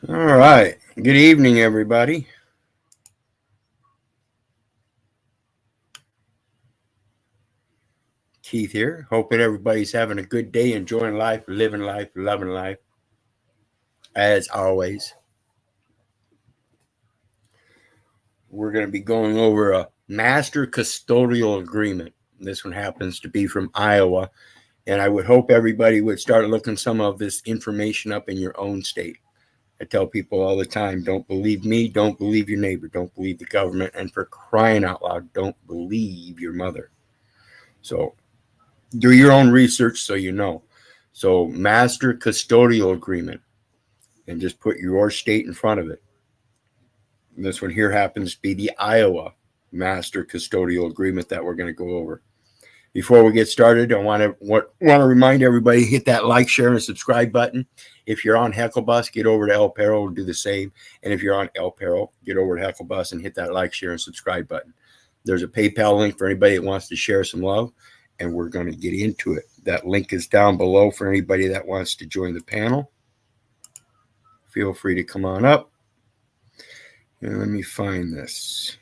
All right. Good evening, everybody. Keith here. Hoping everybody's having a good day, enjoying life, living life, loving life, as always. We're going to be going over a master custodial agreement. This one happens to be from Iowa, and I would hope everybody would start looking some of this information up in your own state. I tell people all the time, don't believe me, don't believe your neighbor, don't believe the government, and for crying out loud, don't believe your mother. So do your own research so you know. So master custodial agreement, and just put your state in front of it. And this one here happens to be the Iowa master custodial agreement that we're going to go over. Before we get started, I want to remind everybody, hit that like, share, and subscribe button. If you're on Hecklebus, get over to El Perro and do the same. And if you're on El Perro, get over to Hecklebus and hit that like, share, and subscribe button. There's a PayPal link for anybody that wants to share some love, and we're going to get into it. That link is down below for anybody that wants to join the panel. Feel free to come on up. And let me find this.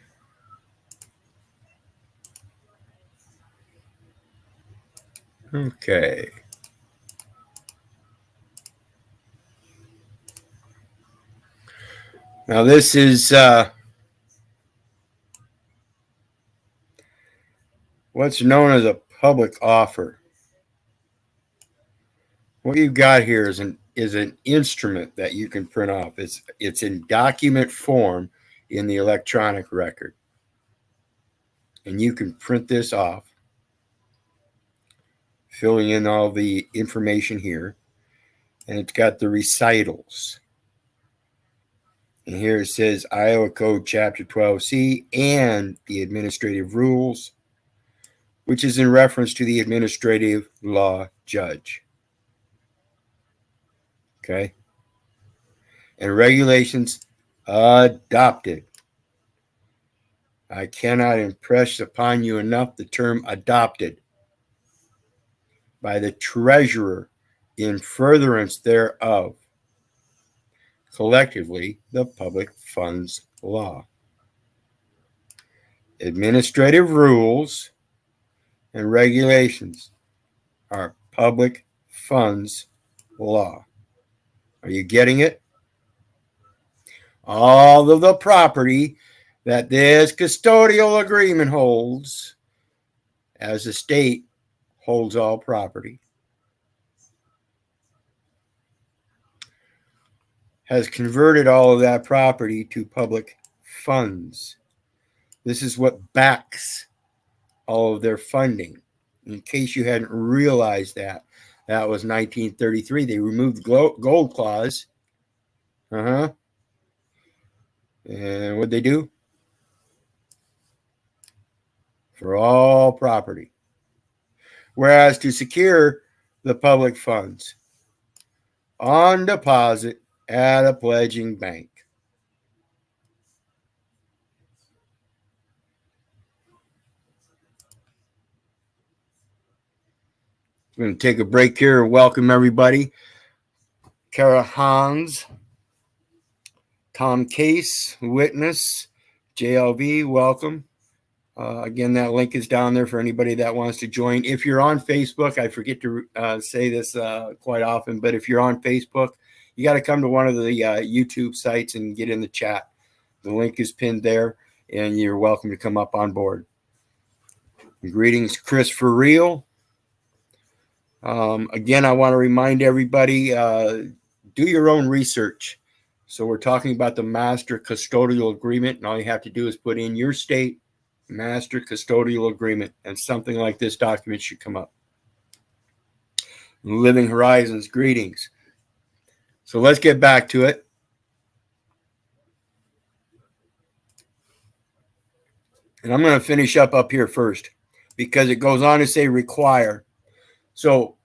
Okay. Now this is what's known as a public offer. What you've got here is an instrument that you can print off. It's in document form in the electronic record. And you can print this off, filling in all the information here. And it's got the recitals. And here it says Iowa Code Chapter 12C and the administrative rules, which is in reference to the administrative law judge. Okay. And regulations adopted. I cannot impress upon you enough the term adopted by the treasurer in furtherance thereof, collectively the public funds law. Administrative rules and regulations are public funds law. Are you getting it? All of the property that this custodial agreement holds, as the state holds all property, has converted all of that property to public funds. This is what backs all of their funding. In case you hadn't realized that was 1933. They removed the gold clause. And what'd they do? For all property. Whereas to secure the public funds on deposit at a pledging bank. I'm going to take a break here and welcome everybody. Kara Hans, Tom Case, Witness, JLV, welcome. Again, that link is down there for anybody that wants to join. If you're on Facebook, I forget to say this quite often, but if you're on Facebook, you got to come to one of the YouTube sites and get in the chat. The link is pinned there, and you're welcome to come up on board. Greetings, Chris, for real. Again, I want to remind everybody, do your own research. So we're talking about the master custodial agreement, and all you have to do is put in your state master custodial agreement, and something like this document should come up. Living Horizons, greetings. So let's get back to it. And I'm going to finish up here first, because it goes on to say require. So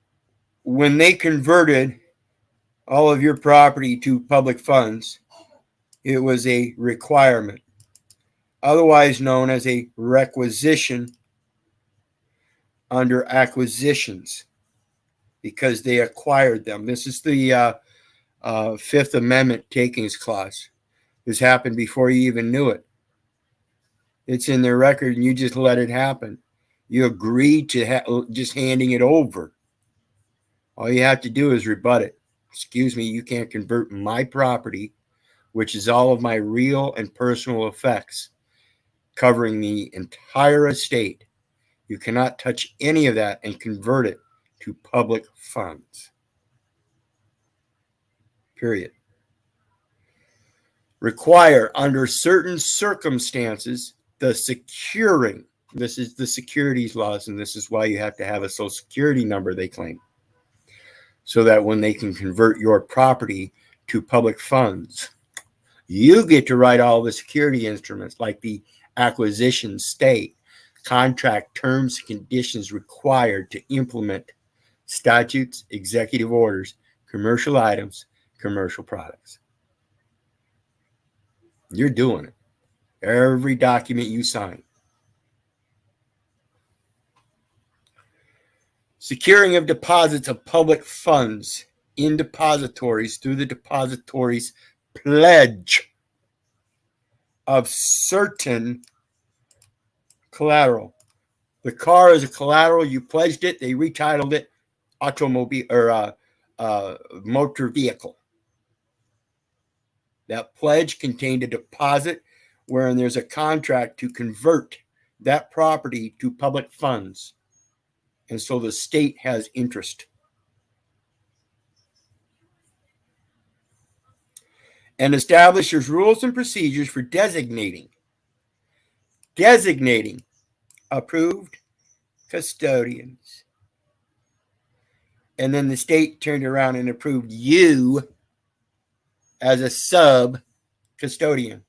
when they converted all of your property to public funds, it was a requirement, otherwise known as a requisition under acquisitions, because they acquired them. This is the Fifth Amendment takings clause. This happened before you even knew it. It's in their record, and you just let it happen. You agreed to just handing it over. All you have to do is rebut it. Excuse me, you can't convert my property, which is all of my real and personal effects, covering the entire estate. You cannot touch any of that and convert it to public funds. Period. Require, under certain circumstances, the securing. This is the securities laws, and this is why you have to have a social security number, they claim, so that when they can convert your property to public funds, you get to write all the security instruments like the acquisition, stay, contract terms and conditions required to implement statutes, executive orders, commercial items, commercial products. You're doing it. Every document you sign. Securing of deposits of public funds in depositories through the depository's pledge of certain collateral. The car is a collateral. You pledged it. They retitled it automobile or motor vehicle. That pledge contained a deposit wherein there's a contract to convert that property to public funds. And so the state has interest. And establishes rules and procedures for designating approved custodians. And then the state turned around and approved you as a sub-custodian.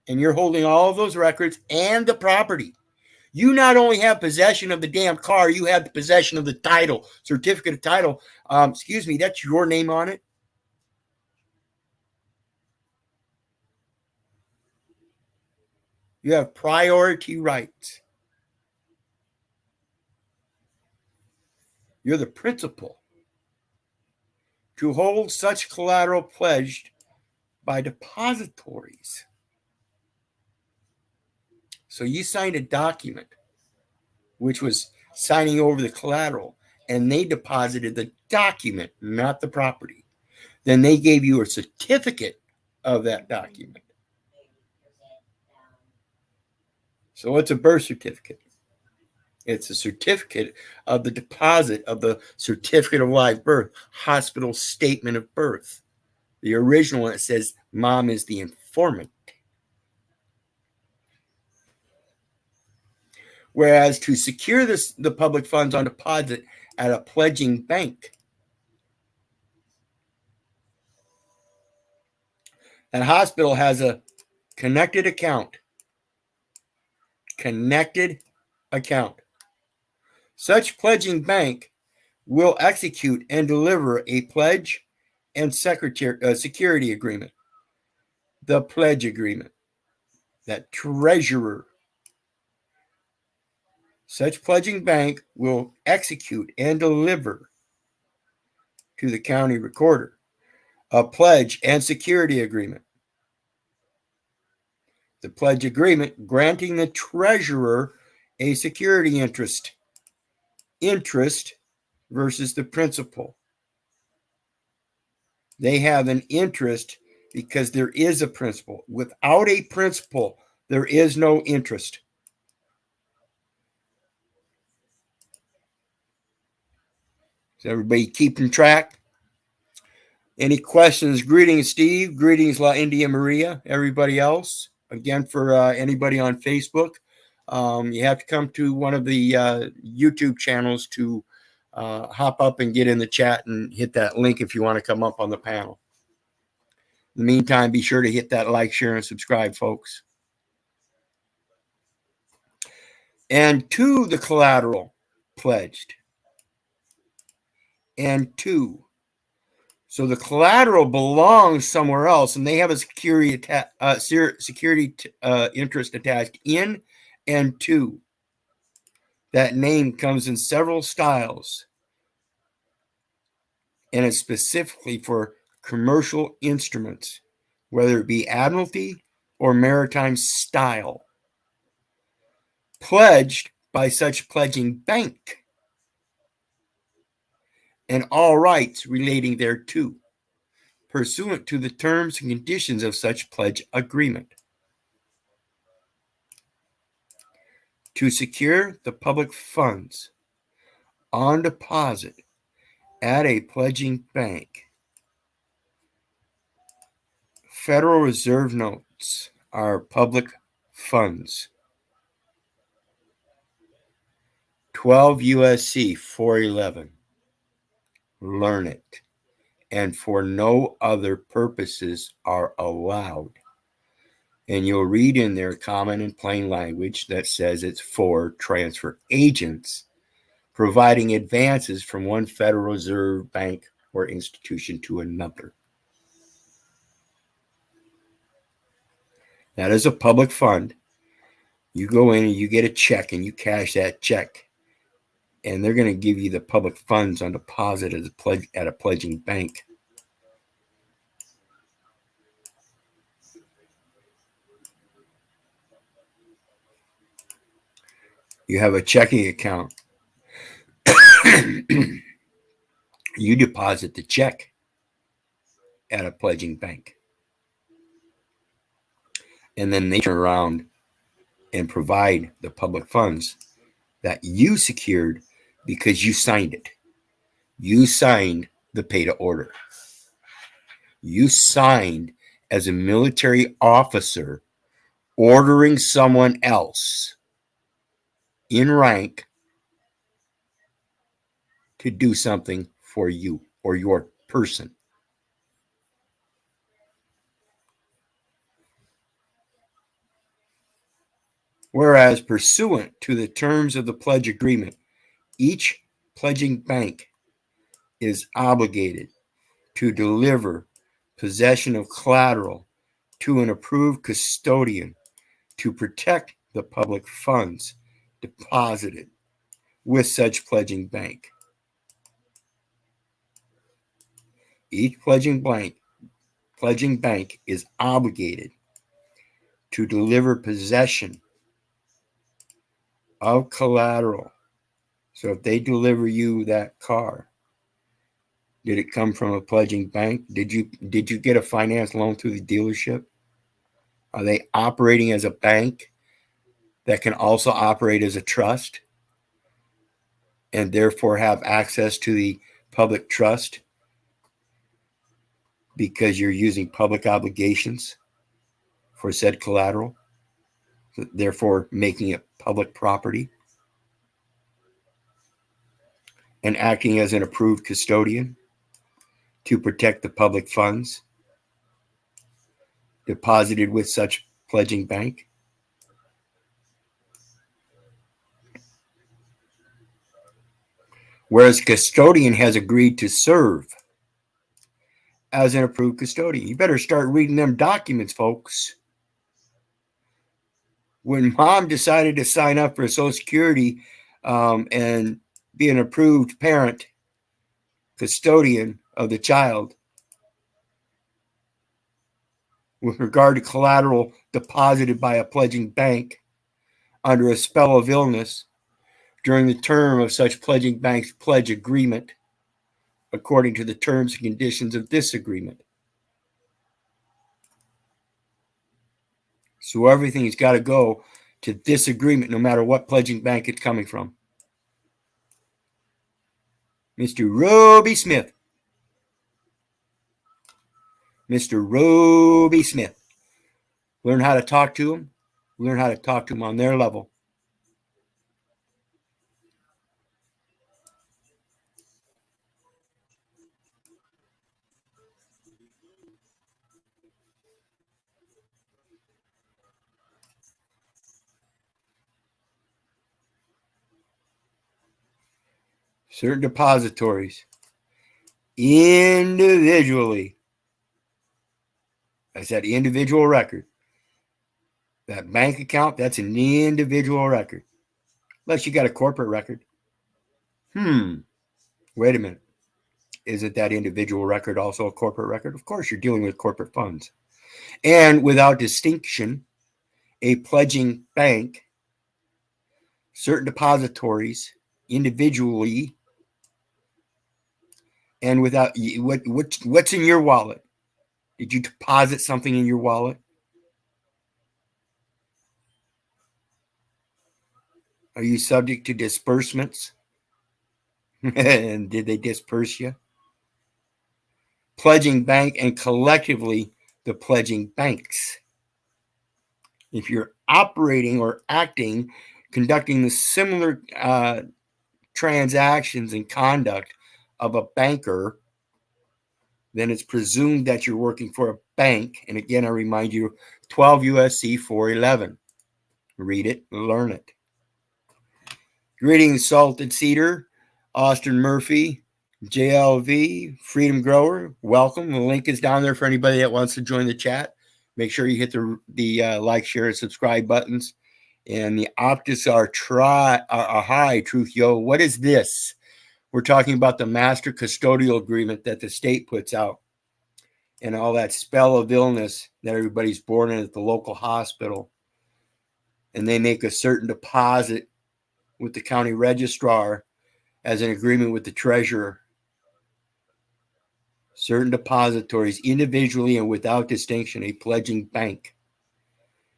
And you're holding all of those records and the property. You not only have possession of the damn car, you have the possession of the title, certificate of title. Excuse me, that's your name on it. You have priority rights. You're the principal to hold such collateral pledged by depositories. So you signed a document, which was signing over the collateral, and they deposited the document, not the property. Then they gave you a certificate of that document. So what's a birth certificate? It's a certificate of the deposit of the certificate of live birth, hospital statement of birth. The original one, it says mom is the informant. Whereas to secure the public funds on deposit at a pledging bank, that hospital has a connected account. Such pledging bank will execute and deliver a pledge and security agreement. The pledge agreement. That treasurer. Such pledging bank will execute and deliver to the county recorder a pledge and security agreement. The pledge agreement granting the treasurer a security interest. Interest versus the principal. They have an interest because there is a principal. Without a principal, there is no interest. Is everybody keeping track? Any questions? Greetings, Steve. Greetings, La India Maria. Everybody else. Again, for anybody on Facebook, you have to come to one of the YouTube channels to hop up and get in the chat and hit that link if you want to come up on the panel. In the meantime, be sure to hit that like, share, and subscribe, folks. And to the collateral pledged. And to. So the collateral belongs somewhere else, and they have a security interest attached in and to. That name comes in several styles, and it's specifically for commercial instruments, whether it be admiralty or maritime style, pledged by such pledging bank, and all rights relating thereto, pursuant to the terms and conditions of such pledge agreement. To secure the public funds on deposit at a pledging bank, Federal Reserve notes are public funds. 12 USC 411. Learn it. And for no other purposes are allowed. And you'll read in there common and plain language that says it's for transfer agents providing advances from one Federal Reserve bank or institution to another. That is a public fund. You go in and you get a check and you cash that check, and they're going to give you the public funds on deposit as a pledge at a pledging bank. You have a checking account. You deposit the check at a pledging bank. And then they turn around and provide the public funds that you secured because you signed it. You signed the pay to order. You signed as a military officer ordering someone else in rank to do something for you or your person. Whereas, pursuant to the terms of the pledge agreement, each pledging bank is obligated to deliver possession of collateral to an approved custodian to protect the public funds deposited with such pledging bank. Each pledging bank is obligated to deliver possession of collateral. So if they deliver you that car, did it come from a pledging bank? Did you get a finance loan through the dealership? Are they operating as a bank that can also operate as a trust and therefore have access to the public trust because you're using public obligations for said collateral, therefore making it public property and acting as an approved custodian to protect the public funds deposited with such pledging bank? Whereas custodian has agreed to serve as an approved custodian. You better start reading them documents, folks. When mom decided to sign up for Social Security and be an approved parent, custodian of the child, with regard to collateral deposited by a pledging bank under a spell of illness during the term of such pledging bank's pledge agreement, according to the terms and conditions of this agreement. So everything's got to go to this agreement, no matter what pledging bank it's coming from. Mr. Roby Smith. Mr. Roby Smith. Learn how to talk to them. Learn how to talk to them on their level. Certain depositories individually, I said individual record. That bank account, that's an individual record. Unless you got a corporate record. Wait a minute. isn't that individual record also a corporate record? Of course, you're dealing with corporate funds. And without distinction, a pledging bank, certain depositories individually, and without what's in your wallet? Did you deposit something in your wallet? Are you subject to disbursements? And did they disperse you? Pledging bank and collectively the pledging banks. If you're operating or acting, conducting the similar transactions and conduct of a banker, then it's presumed that you're working for a bank. And again, I remind you, 12 USC 411. Read it, learn it. Greetings, Salted Cedar, Austin Murphy, JLV, Freedom Grower. Welcome. The link is down there for anybody that wants to join the chat. Make sure you hit the like, share, and subscribe buttons. And the optics are high, Truth Yo. What is this? We're talking about the master custodial agreement that the state puts out and all that spell of illness that everybody's born in at the local hospital. And they make a certain deposit with the county registrar as an agreement with the treasurer. Certain depositories, individually and without distinction, a pledging bank,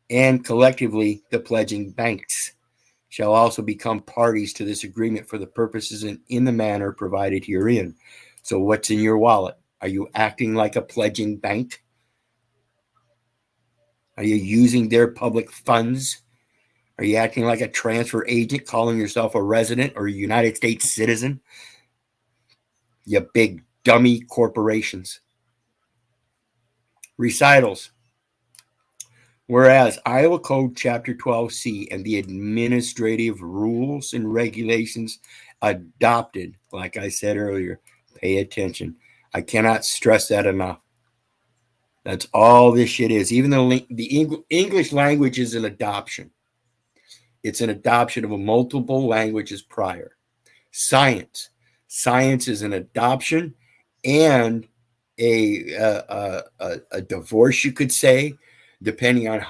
and collectively the pledging banks shall also become parties to this agreement for the purposes and in the manner provided herein. So what's in your wallet? Are you acting like a pledging bank? Are you using their public funds? Are you acting like a transfer agent, calling yourself a resident or a United States citizen? You big dummy corporations. Recitals. Whereas Iowa Code Chapter 12C and the administrative rules and regulations adopted, like I said earlier, pay attention. I cannot stress that enough. That's all this shit is. Even though the English language is an adoption, it's an adoption of multiple languages prior. Science is an adoption and a divorce, you could say, depending on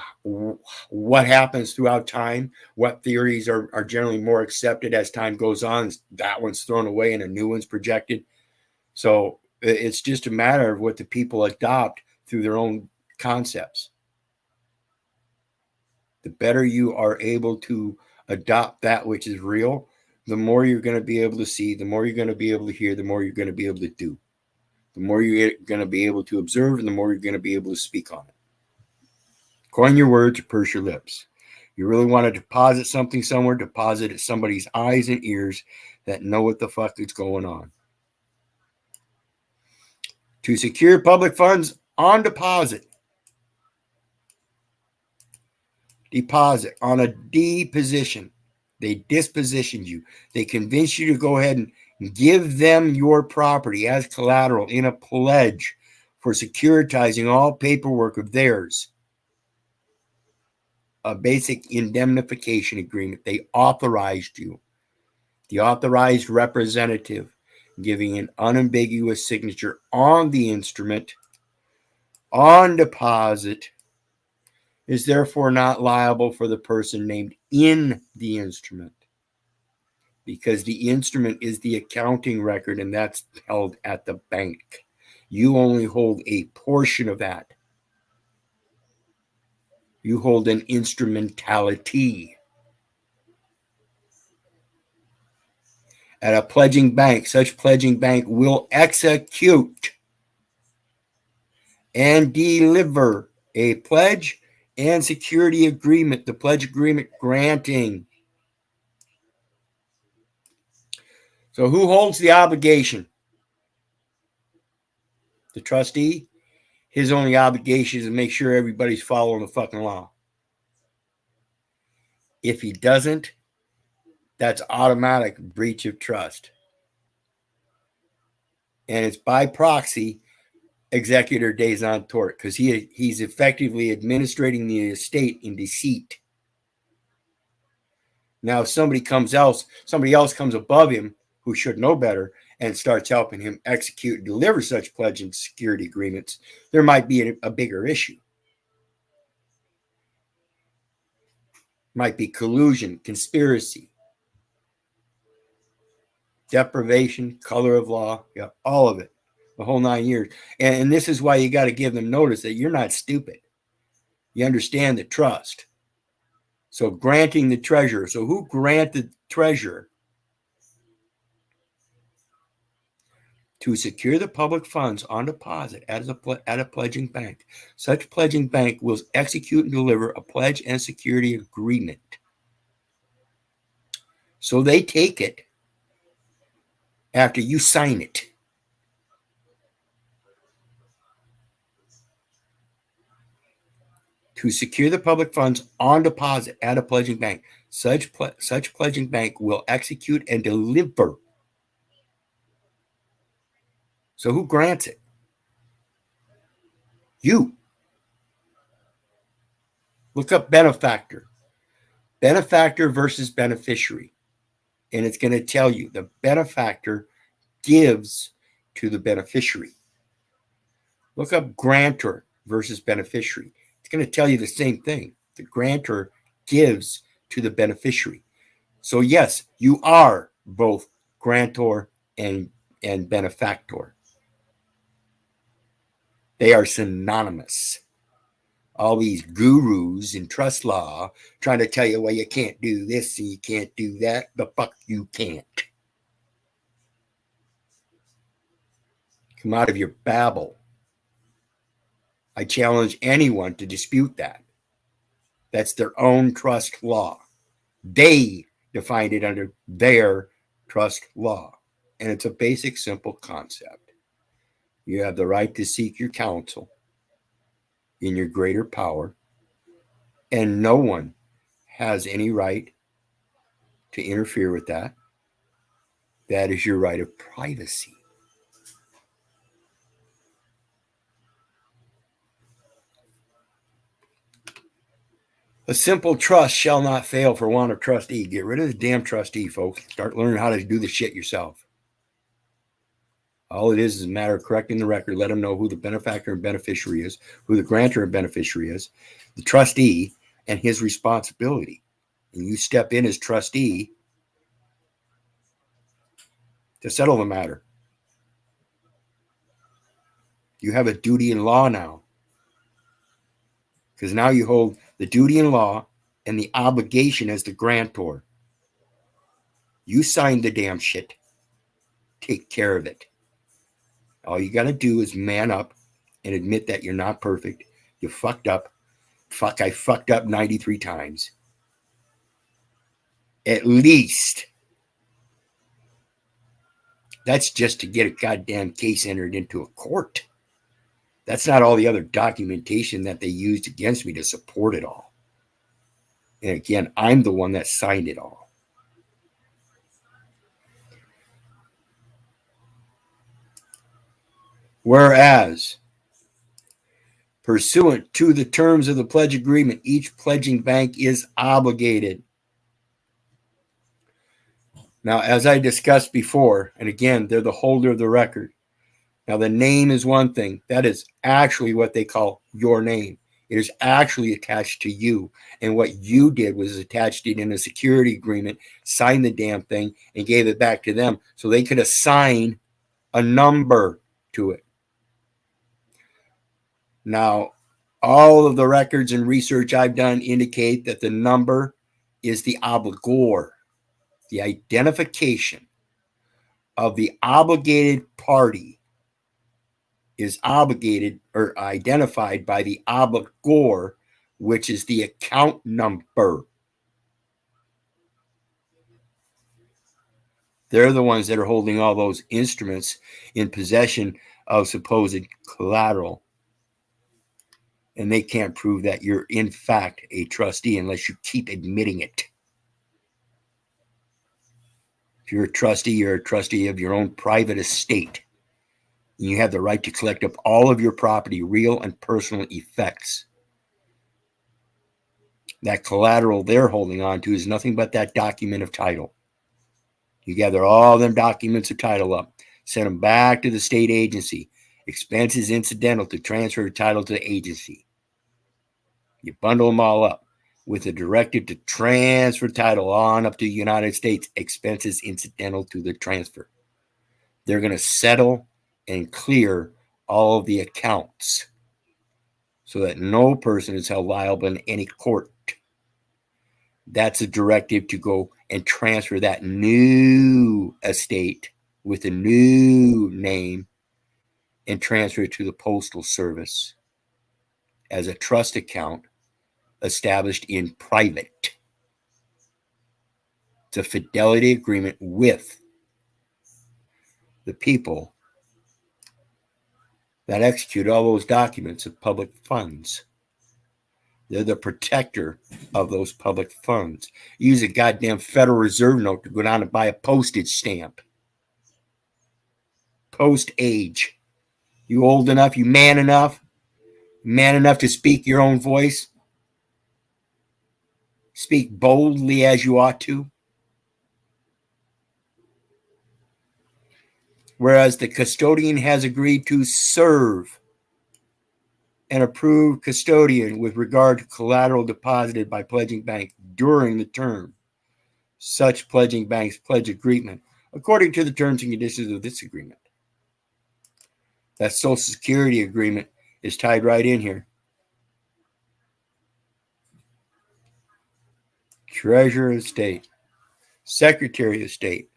what happens throughout time. What theories are generally more accepted as time goes on. That one's thrown away and a new one's projected. So it's just a matter of what the people adopt through their own concepts. The better you are able to adopt that which is real, the more you're going to be able to see, the more you're going to be able to hear, the more you're going to be able to do. The more you're going to be able to observe, and the more you're going to be able to speak on it. Coin your words or purse your lips. You really want to deposit something somewhere, deposit it somebody's eyes and ears that know what the fuck is going on. To secure public funds on deposit. Deposit on a deposition. They dispositioned you. They convinced you to go ahead and give them your property as collateral in a pledge for securitizing all paperwork of theirs. A basic indemnification agreement. They authorized you. The authorized representative giving an unambiguous signature on the instrument on deposit is therefore not liable for the person named in the instrument, because the instrument is the accounting record and that's held at the bank. You only hold a portion of that. You hold an instrumentality. At a pledging bank, such pledging bank will execute and deliver a pledge and security agreement, the pledge agreement granting. So who holds the obligation? The trustee. His only obligation is to make sure everybody's following the fucking law. If he doesn't, that's automatic breach of trust. And it's by proxy, executor des tort, because he's effectively administrating the estate in deceit. Now, if somebody else comes above him who should know better and starts helping him execute and deliver such pledge and security agreements, there might be a bigger issue. Might be collusion, conspiracy, deprivation, color of law, yeah, all of it, the whole 9 years. And this is why you got to give them notice that you're not stupid. You understand the trust. So granting the treasurer. So who granted treasurer to secure the public funds on deposit at a pledging bank? Such pledging bank will execute and deliver a pledge and security agreement. So they take it after you sign it. To secure the public funds on deposit at a pledging bank, such pledging bank will execute and deliver. So who grants it? You. Look up benefactor. Benefactor versus beneficiary. And it's going to tell you the benefactor gives to the beneficiary. Look up grantor versus beneficiary. It's going to tell you the same thing. The grantor gives to the beneficiary. So yes, you are both grantor and benefactor. They are synonymous. All these gurus in trust law trying to tell you, well, you can't do this and you can't do that. The fuck you can't. Come out of your babble. I challenge anyone to dispute that. That's their own trust law. They defined it under their trust law. And it's a basic, simple concept. You have the right to seek your counsel in your greater power, and no one has any right to interfere with that. That is your right of privacy. A simple trust shall not fail for want of trustee. Get rid of the damn trustee, folks. Start learning how to do the shit yourself. All it is a matter of correcting the record. Let them know who the benefactor and beneficiary is, who the grantor and beneficiary is, the trustee, and his responsibility. And you step in as trustee to settle the matter. You have a duty in law now. Because now you hold the duty in law and the obligation as the grantor. You signed the damn shit. Take care of it. All you got to do is man up and admit that you're not perfect. You fucked up. Fuck, I fucked up 93 times. At least. That's just to get a goddamn case entered into a court. That's not all the other documentation that they used against me to support it all. And again, I'm the one that signed it all. Whereas, pursuant to the terms of the pledge agreement, each pledging bank is obligated. Now, as I discussed before, and again, they're the holder of the record. Now, the name is one thing. That is actually what they call your name. It is actually attached to you. And what you did was attached it in a security agreement, signed the damn thing, and gave it back to them so they could assign a number to it. Now, all of the records and research I've done indicate that the number is the obligor, the identification of the obligated party is obligated or identified by the obligor, which is the account number. They're the ones that are holding all those instruments in possession of supposed collateral. And they can't prove that you're in fact a trustee unless you keep admitting it. If you're a trustee of your own private estate. And you have the right to collect up all of your property, real and personal effects. That collateral they're holding on to is nothing but that document of title. You gather all them documents of title up. Send them back to the state agency. Expenses incidental to transfer title to the agency. You bundle them all up with a directive to transfer title on up to the United States. Expenses incidental to the transfer. They're going to settle and clear all of the accounts so that no person is held liable in any court. That's a directive to go and transfer that new estate with a new name and transfer it to the Postal Service as a trust account established in private. It's a fidelity agreement with the people that execute all those documents of public funds. They're the protector of those public funds. Use a goddamn Federal Reserve note to go down and buy a postage stamp. Post age. You old enough? You man enough? Man enough to speak your own voice? Speak boldly as you ought to? Whereas the custodian has agreed to serve an approved custodian with regard to collateral deposited by pledging bank during the term. Such pledging bank's pledge agreement, according to the terms and conditions of this agreement. That Social Security agreement is tied right in here. Treasurer of State, Secretary of State,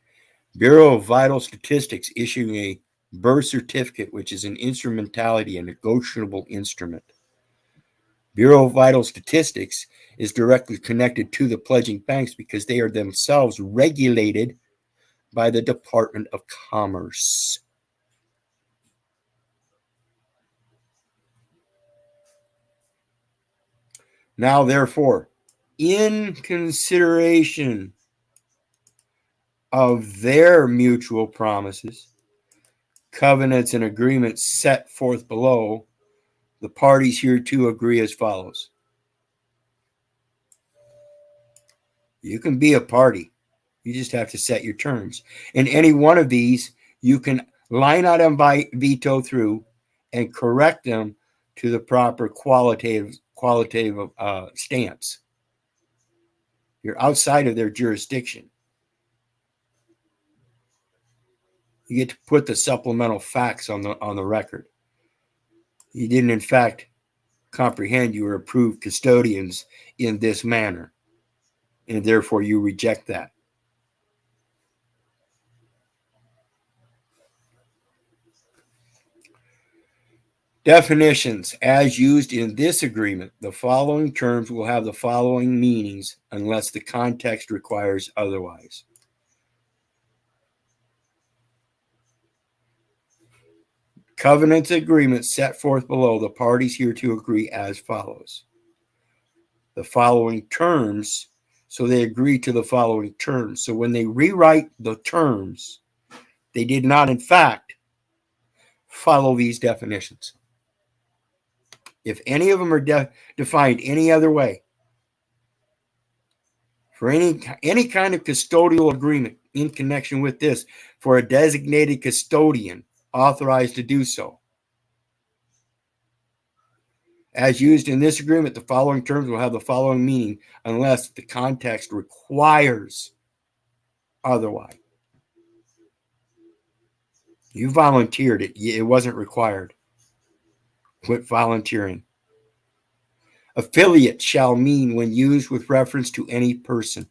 Bureau of Vital Statistics issuing a birth certificate, which is an instrumentality, a negotiable instrument. Bureau of Vital Statistics is directly connected to the pledging banks because they are themselves regulated by the Department of Commerce. Now, therefore, in consideration of their mutual promises, covenants, and agreements set forth below, the parties hereto agree as follows. You can be a party. You just have to set your terms. And any one of these, you can line item by veto through and correct them to the proper qualitative stance. You're outside of their jurisdiction. You get to put the supplemental facts on the record. You didn't, in fact, comprehend you were approved custodians in this manner, and therefore you reject that. Definitions. As used in this agreement, the following terms will have the following meanings unless the context requires otherwise. Covenants agreements set forth below, the parties hereto agree as follows. The following terms, so they agree to the following terms. So when they rewrite the terms, they did not, in fact, follow these definitions. If any of them are defined any other way, for any kind of custodial agreement in connection with this, for a designated custodian authorized to do so. As used in this agreement, the following terms will have the following meaning unless the context requires otherwise. You volunteered it. It wasn't required. Quit volunteering. Affiliate shall mean when used with reference to any person.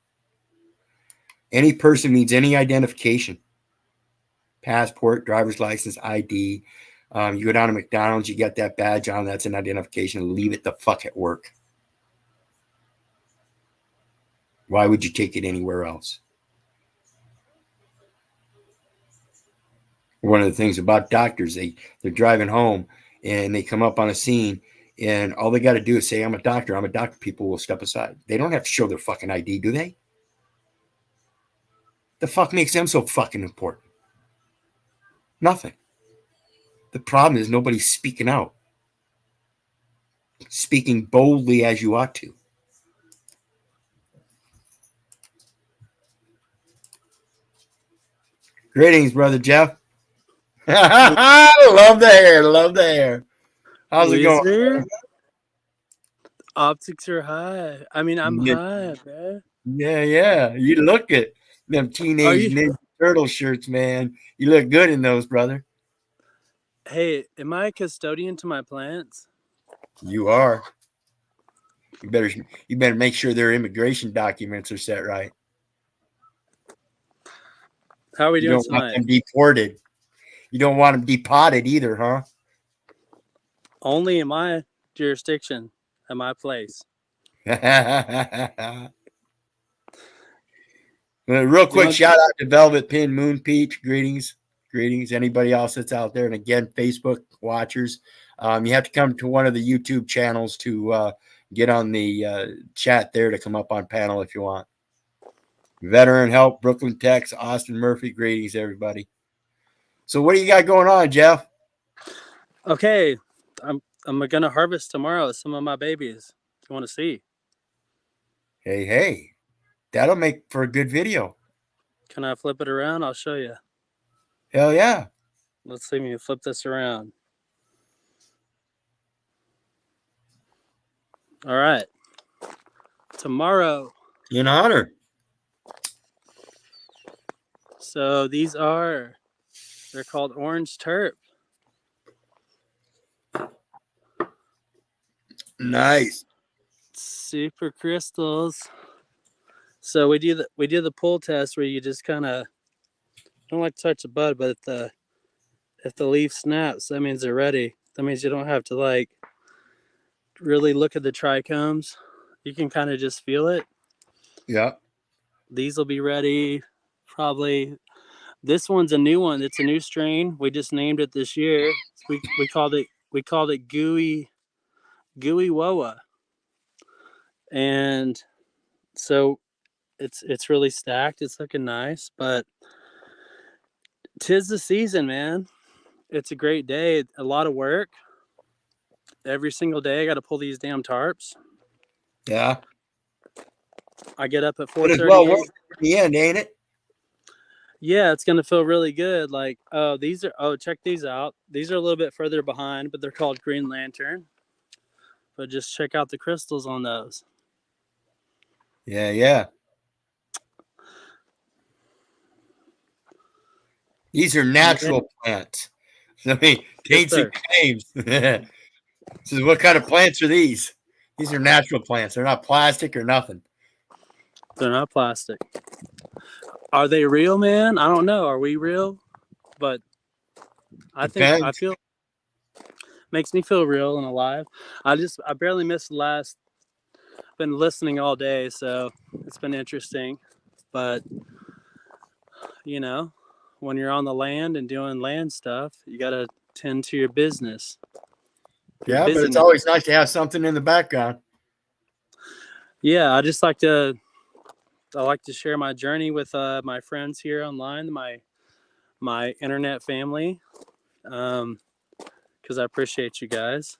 Any person means any identification. Passport, driver's license, ID. You go down to McDonald's, you get that badge on, that's an identification. Leave it the fuck at work. Why would you take it anywhere else? One of the things about doctors, they're driving home and they come up on a scene and all they got to do is say, I'm a doctor. People will step aside. They don't have to show their fucking ID, do they? The fuck makes them so fucking important? Nothing. The problem is nobody's speaking out. Speaking boldly as you ought to. Greetings, Brother Jeff. Love the hair. Love the hair. How's it going? Wizard, optics are high. I mean, I'm Yeah, high, man. yeah. You look it. Them Are teenage you? Ninja Turtle shirts, man. You look good in those, brother. Hey, am I a custodian to my plants? You are. You better make sure their immigration documents are set right. How are we You doing don't want tonight? them deported. You don't want them depotted either, huh? Only in my jurisdiction, at my place. Real You quick want? shout out to Velvet Pin Moon Peach. Greetings. Greetings. Anybody else that's out there. And again, Facebook watchers, you have to come to one of the YouTube channels to get on the chat there to come up on panel if you want. Veteran Help, Brooklyn, Tex, Austin Murphy. Greetings, everybody. So what do you got going on, Jeff? Okay, I'm gonna harvest tomorrow some of my babies. You want to see? Hey. That'll make for a good video. Can I flip it around? I'll show you. Hell yeah. Let's see me flip this around. All right. Tomorrow. In honor. So they're called orange terp. Nice. Super crystals. So we do the pull test where you just kind of don't like to touch the bud, but if the leaf snaps, that means they're ready. That means you don't have to like really look at the trichomes. You can kind of just feel it. Yeah. These will be ready probably. This one's a new one. It's a new strain. We just named it this year. We called it gooey woa, and so it's really stacked. It's looking nice, but 'tis the season, man. It's a great day. A lot of work every single day. I got to pull these damn tarps. Yeah. I get up at But as well 4:38. worth in the end, ain't it? Yeah, it's gonna feel really good. Like, check these out. These are a little bit further behind, but they're called Green Lantern. But just check out the crystals on those. Yeah. These are natural plants. I mean, Yes, taints sir. and claims. So what kind of plants are these? These are natural plants. They're not plastic or nothing. They're not plastic. Are they real, man? I don't know. Are we real? But I Depends. feel makes me feel real and alive. I barely missed the last. Been listening all day, so it's been interesting. But when you're on the land and doing land stuff, you gotta tend to your business. Your Yeah, but it's busyness. always nice to have something in the background. Yeah, I like to share my journey with my friends here online, my internet family, because I appreciate you guys.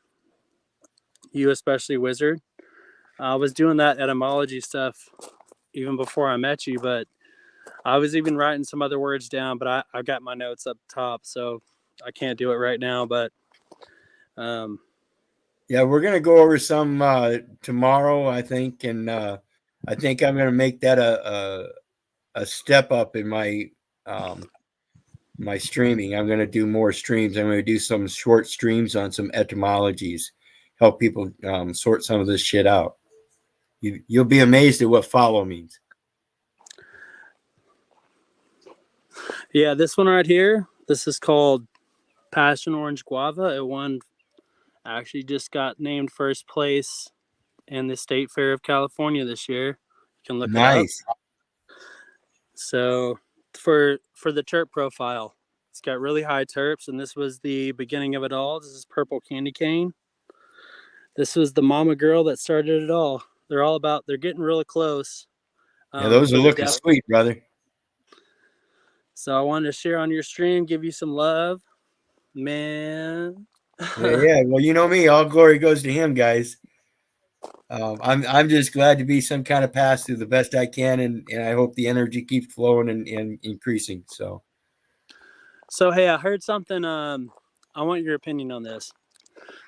You especially, Wizard. I was doing that etymology stuff even before I met you, but I was even writing some other words down, but I got my notes up top, so I can't do it right now. But Yeah, we're gonna go over some tomorrow, I think, and I think I'm gonna make that a step up in my my streaming. I'm gonna do more streams. I'm gonna do some short streams on some etymologies, help people sort some of this shit out. You'll be amazed at what follow means. yeah, this one right here, this is called Passion Orange Guava. It won, actually just got named first place in the State Fair of California this year. You can look it up. Nice. So for the terp profile, it's got really high terps, and this was the beginning of it all. This is purple candy cane. This was the mama girl that started it all. They're getting really close. Yeah, those are For the looking depth. sweet, brother. So I wanted to share on your stream, give you some love, man. Yeah. Well, you know me. All glory goes to him, guys. I'm just glad to be some kind of pass through the best I can, and I hope the energy keeps flowing and increasing. So So hey, I heard something. I want your opinion on this.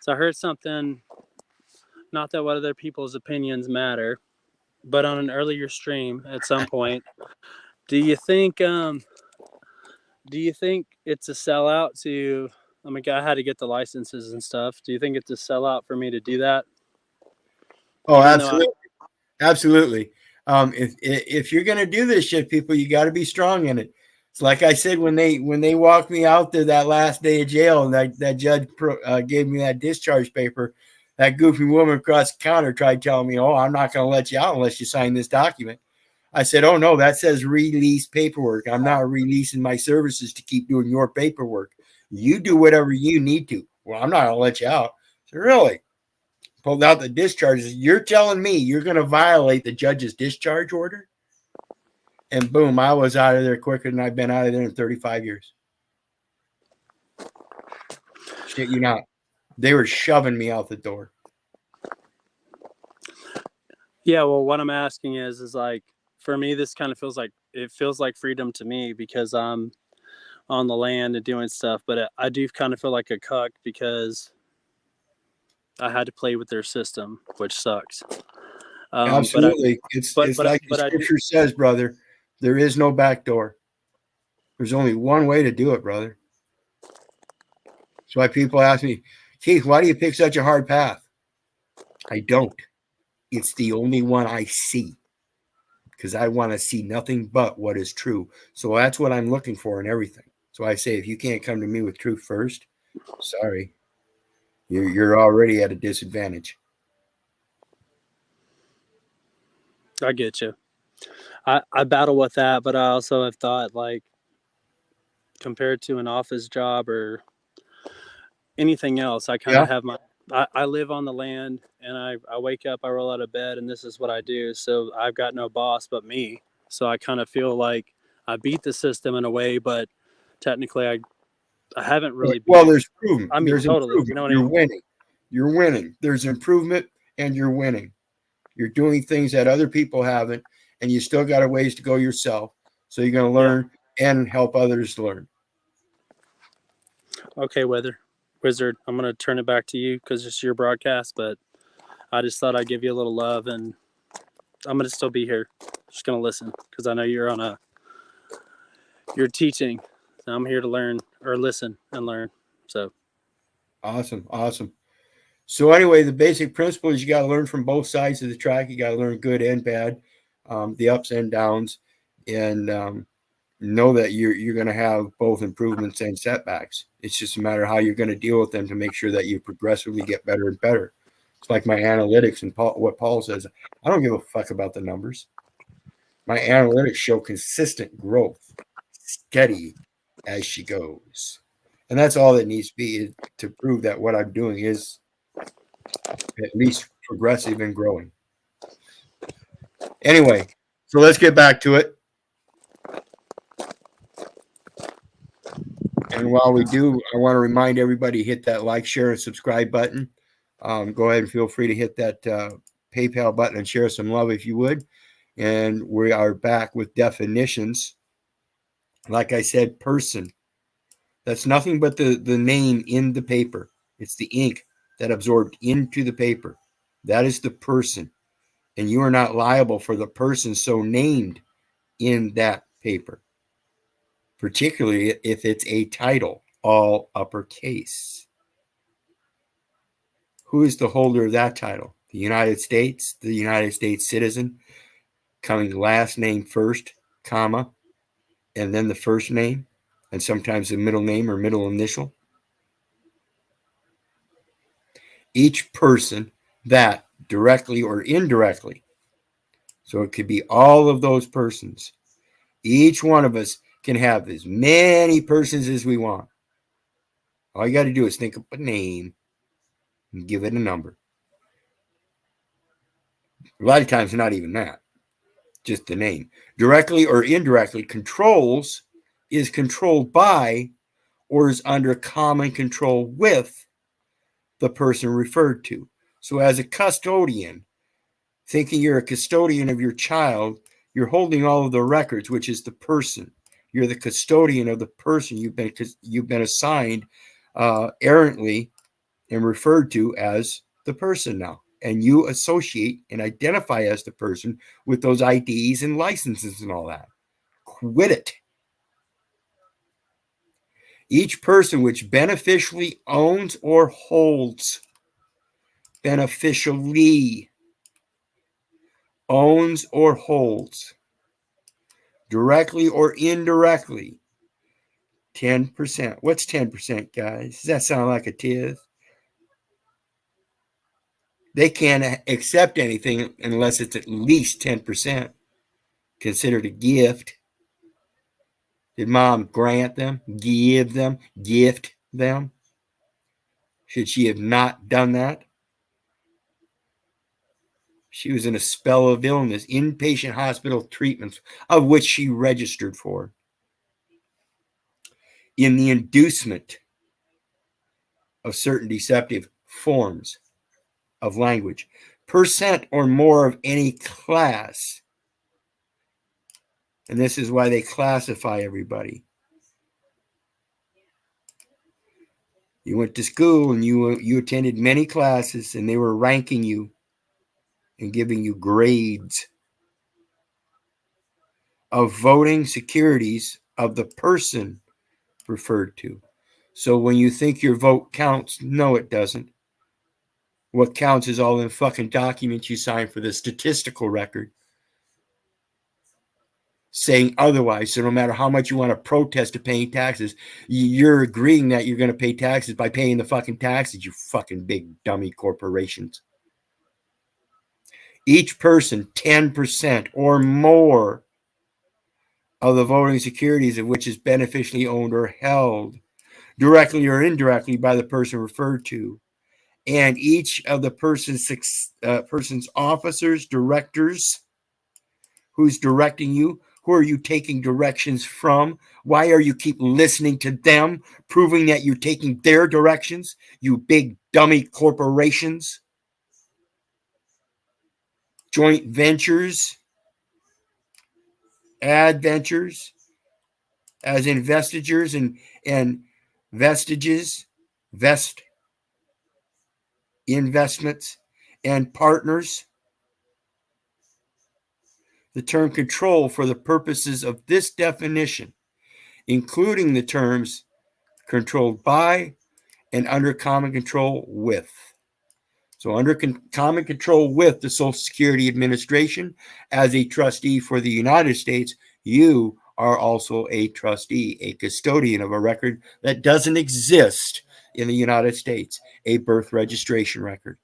So I heard something. Not that what other people's opinions matter, but on an earlier stream at some point, do you think? Do you think it's a sellout to? I mean, I had to get the licenses and stuff. Do you think it's a sellout for me to do that? Oh, Even though I, absolutely. Absolutely. If you're gonna do this shit, people, you got to be strong in it. It's like I said when they walked me out there that last day of jail, and that judge gave me that discharge paper. That goofy woman across the counter tried telling me, "Oh, I'm not going to let you out unless you sign this document." I said, "Oh no, that says release paperwork. I'm not releasing my services to keep doing your paperwork. You do whatever you need to. Well, I'm not going to let you out." I said, "Really?" Pulled out the discharges. You're telling me you're going to violate the judge's discharge order? And boom, I was out of there quicker than I've been out of there in 35 years. Shit, you not. They were shoving me out the door. yeah. Well, what I'm asking is like for me, this kind of feels like freedom to me because I'm on the land and doing stuff. But I do kind of feel like a cuck because I had to play with their system, which sucks. But I, Absolutely. It's like the but I do. scripture says, brother, there is no back door. There's only one way to do it, brother. That's why people ask me, Keith, why do you pick such a hard path? I don't. It's the only one I see because I want to see nothing but what is true. So that's what I'm looking for in everything. So I say, if you can't come to me with truth first, sorry, you're already at a disadvantage. I get you. I battle with that, but I also have thought like compared to an office job or anything else, I kind Yeah, of have I live on the land and I wake up, I roll out of bed, and this is what I do. So I've got no boss but me. So I kind of feel like I beat the system in a way, but technically I haven't really beat well, it. there's improvement. I mean, There's totally. You improvement. know what I You're mean? winning. You're winning. There's improvement, and you're winning. You're doing things that other people haven't, and you still got a ways to go yourself. So you're going to Yeah. learn and help others learn. Okay, Wizard, I'm going to turn it back to you because it's your broadcast, but I just thought I'd give you a little love, and I'm going to still be here. Just going to listen because I know you're teaching. So I'm here to learn or listen and learn. So, Awesome, awesome. So anyway, the basic principle is you got to learn from both sides of the track. You got to learn good and bad, the ups and downs, and know that you're going to have both improvements and setbacks. It's just a matter of how you're going to deal with them to make sure that you progressively get better and better. It's like my analytics and what Paul says. I don't give a fuck about the numbers. My analytics show consistent growth, steady as she goes. And that's all that needs to be to prove that what I'm doing is at least progressive and growing. Anyway, so let's get back to it. And while we do, I want to remind everybody hit that like, share, and subscribe button. Go ahead and feel free to hit that PayPal button and share some love if you would. And we are back with definitions. Like I said, person. That's nothing but the name in the paper. It's the ink that absorbed into the paper. That is the person. And you are not liable for the person so named in that paper, particularly if it's a title, all uppercase. Who is the holder of that title? The United States, the United States citizen, coming last name first, comma, and then the first name, and sometimes the middle name or middle initial. Each person that directly or indirectly, so it could be all of those persons. Each one of us can have as many persons as we want. All you got to do is think of a name and give it a number. A lot of times, not even that, just the name. Directly or indirectly, controls is controlled by or is under common control with the person referred to. So, as a custodian, thinking you're a custodian of your child, you're holding all of the records, which is the person. You're the custodian of the person you've been assigned errantly and referred to as the person now. And you associate and identify as the person with those IDs and licenses and all that. Quit it. Each person which beneficially owns or holds, beneficially owns or holds, directly or indirectly, 10%. What's 10%, guys? Does that sound like a tiz? They can't accept anything unless it's at least 10% considered a gift. Did mom grant them, give them, gift them? Should she have not done that? She was in a spell of illness, inpatient hospital treatments, of which she registered for. In the inducement of certain deceptive forms of language, percent or more of any class. And this is why they classify everybody. You went to school and you attended many classes, and they were ranking you and giving you grades of voting securities of the person referred to. So when you think your vote counts, no, it doesn't. What counts is all the fucking documents you signed for the statistical record saying otherwise. So no matter how much you want to protest to paying taxes, you're agreeing that you're going to pay taxes by paying the fucking taxes, you fucking big dummy corporations. Each person 10% or more of the voting securities of which is beneficially owned or held directly or indirectly by the person referred to, and each of the person's officers, directors, who's directing you, who are you taking directions from, why are you keep listening to them, proving that you're taking their directions, you big dummy corporations, joint ventures, adventures, as investitures and vestiges, investments, and partners. The term control for the purposes of this definition, including the terms controlled by and under common control with. So under common control with the Social Security Administration, as a trustee for the United States, you are also a trustee, a custodian of a record that doesn't exist in the United States, a birth registration record.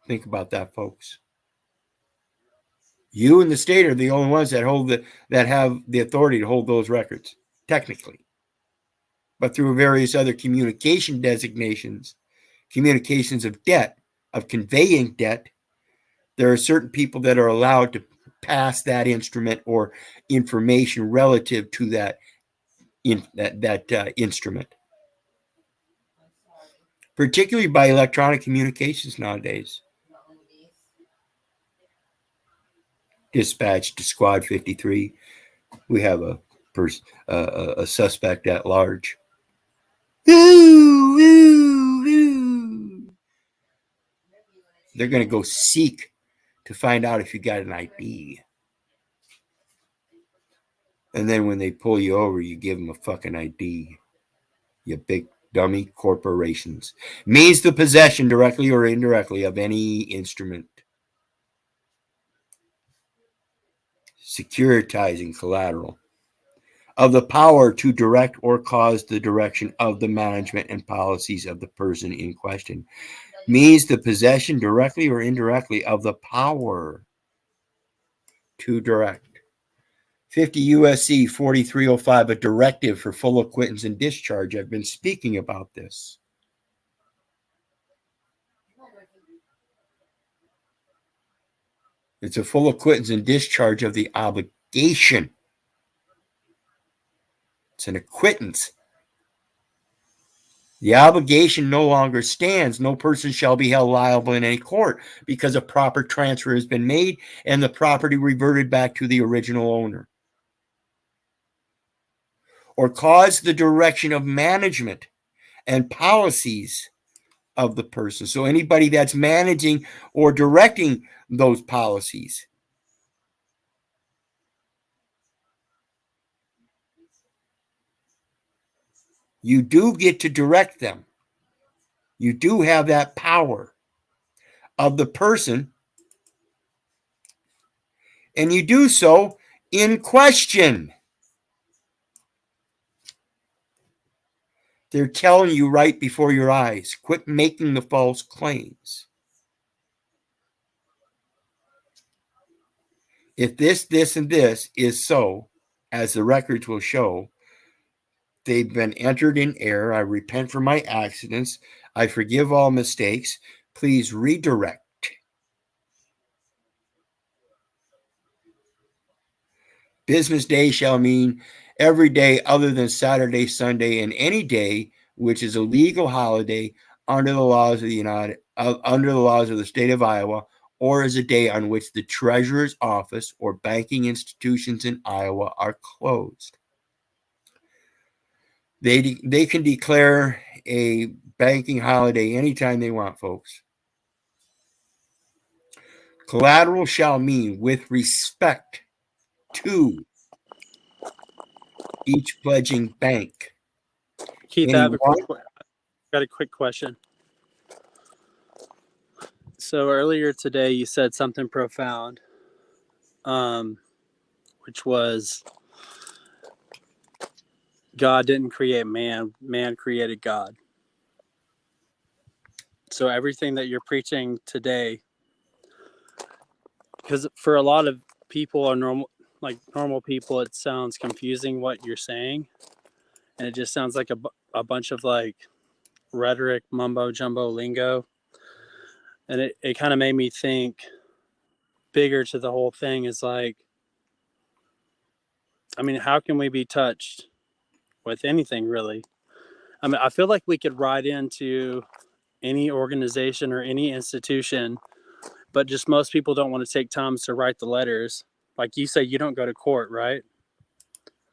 Think about that, folks. You and the state are the only ones that have the authority to hold those records, technically. But through various other communication designations, communications of debt, of conveying debt, there are certain people that are allowed to pass that instrument or information relative to that instrument, particularly by electronic communications nowadays. Dispatch to Squad 53. We have a suspect at large. Ooh, ooh, ooh. They're going to go seek to find out if you got an ID. And then when they pull you over, you give them a fucking ID. You big dummy corporations. Means the possession, directly or indirectly, of any instrument. Securitizing collateral. Of the power to direct or cause the direction of the management and policies of the person in question. Means the possession, directly or indirectly, of the power to direct. 50 U.S.C. 4305, a directive for full acquittance and discharge. I've been speaking about this. It's a full acquittance and discharge of the obligation. It's an acquittance. The obligation no longer stands. No person shall be held liable in any court because a proper transfer has been made and the property reverted back to the original owner. Or cause the direction of management and policies of the person. So anybody that's managing or directing those policies. You do get to direct them. You do have that power of the person, and you do so in question. They're telling you right before your eyes, quit making the false claims. If this, and this is so, as the records will show, they've been entered in error. I repent for my accidents. I forgive all mistakes. Please redirect. Business day shall mean every day other than Saturday, Sunday, and any day which is a legal holiday under the laws of the state of Iowa, or is a day on which the treasurer's office or banking institutions in Iowa are closed. They can declare a banking holiday anytime they want, folks. Collateral shall mean with respect to each pledging bank. Keith, I have got a quick question. So earlier today, you said something profound, which was God didn't create man; man created God. So everything that you're preaching today, because for a lot of people are normal people, it sounds confusing what you're saying, and it just sounds like a bunch of like rhetoric, mumbo jumbo lingo, and it kind of made me think bigger to the whole thing is like, I mean, how can we be touched with anything really? I mean, I feel like we could write into any organization or any institution, but just most people don't want to take time to write the letters. Like you say, you don't go to court, right?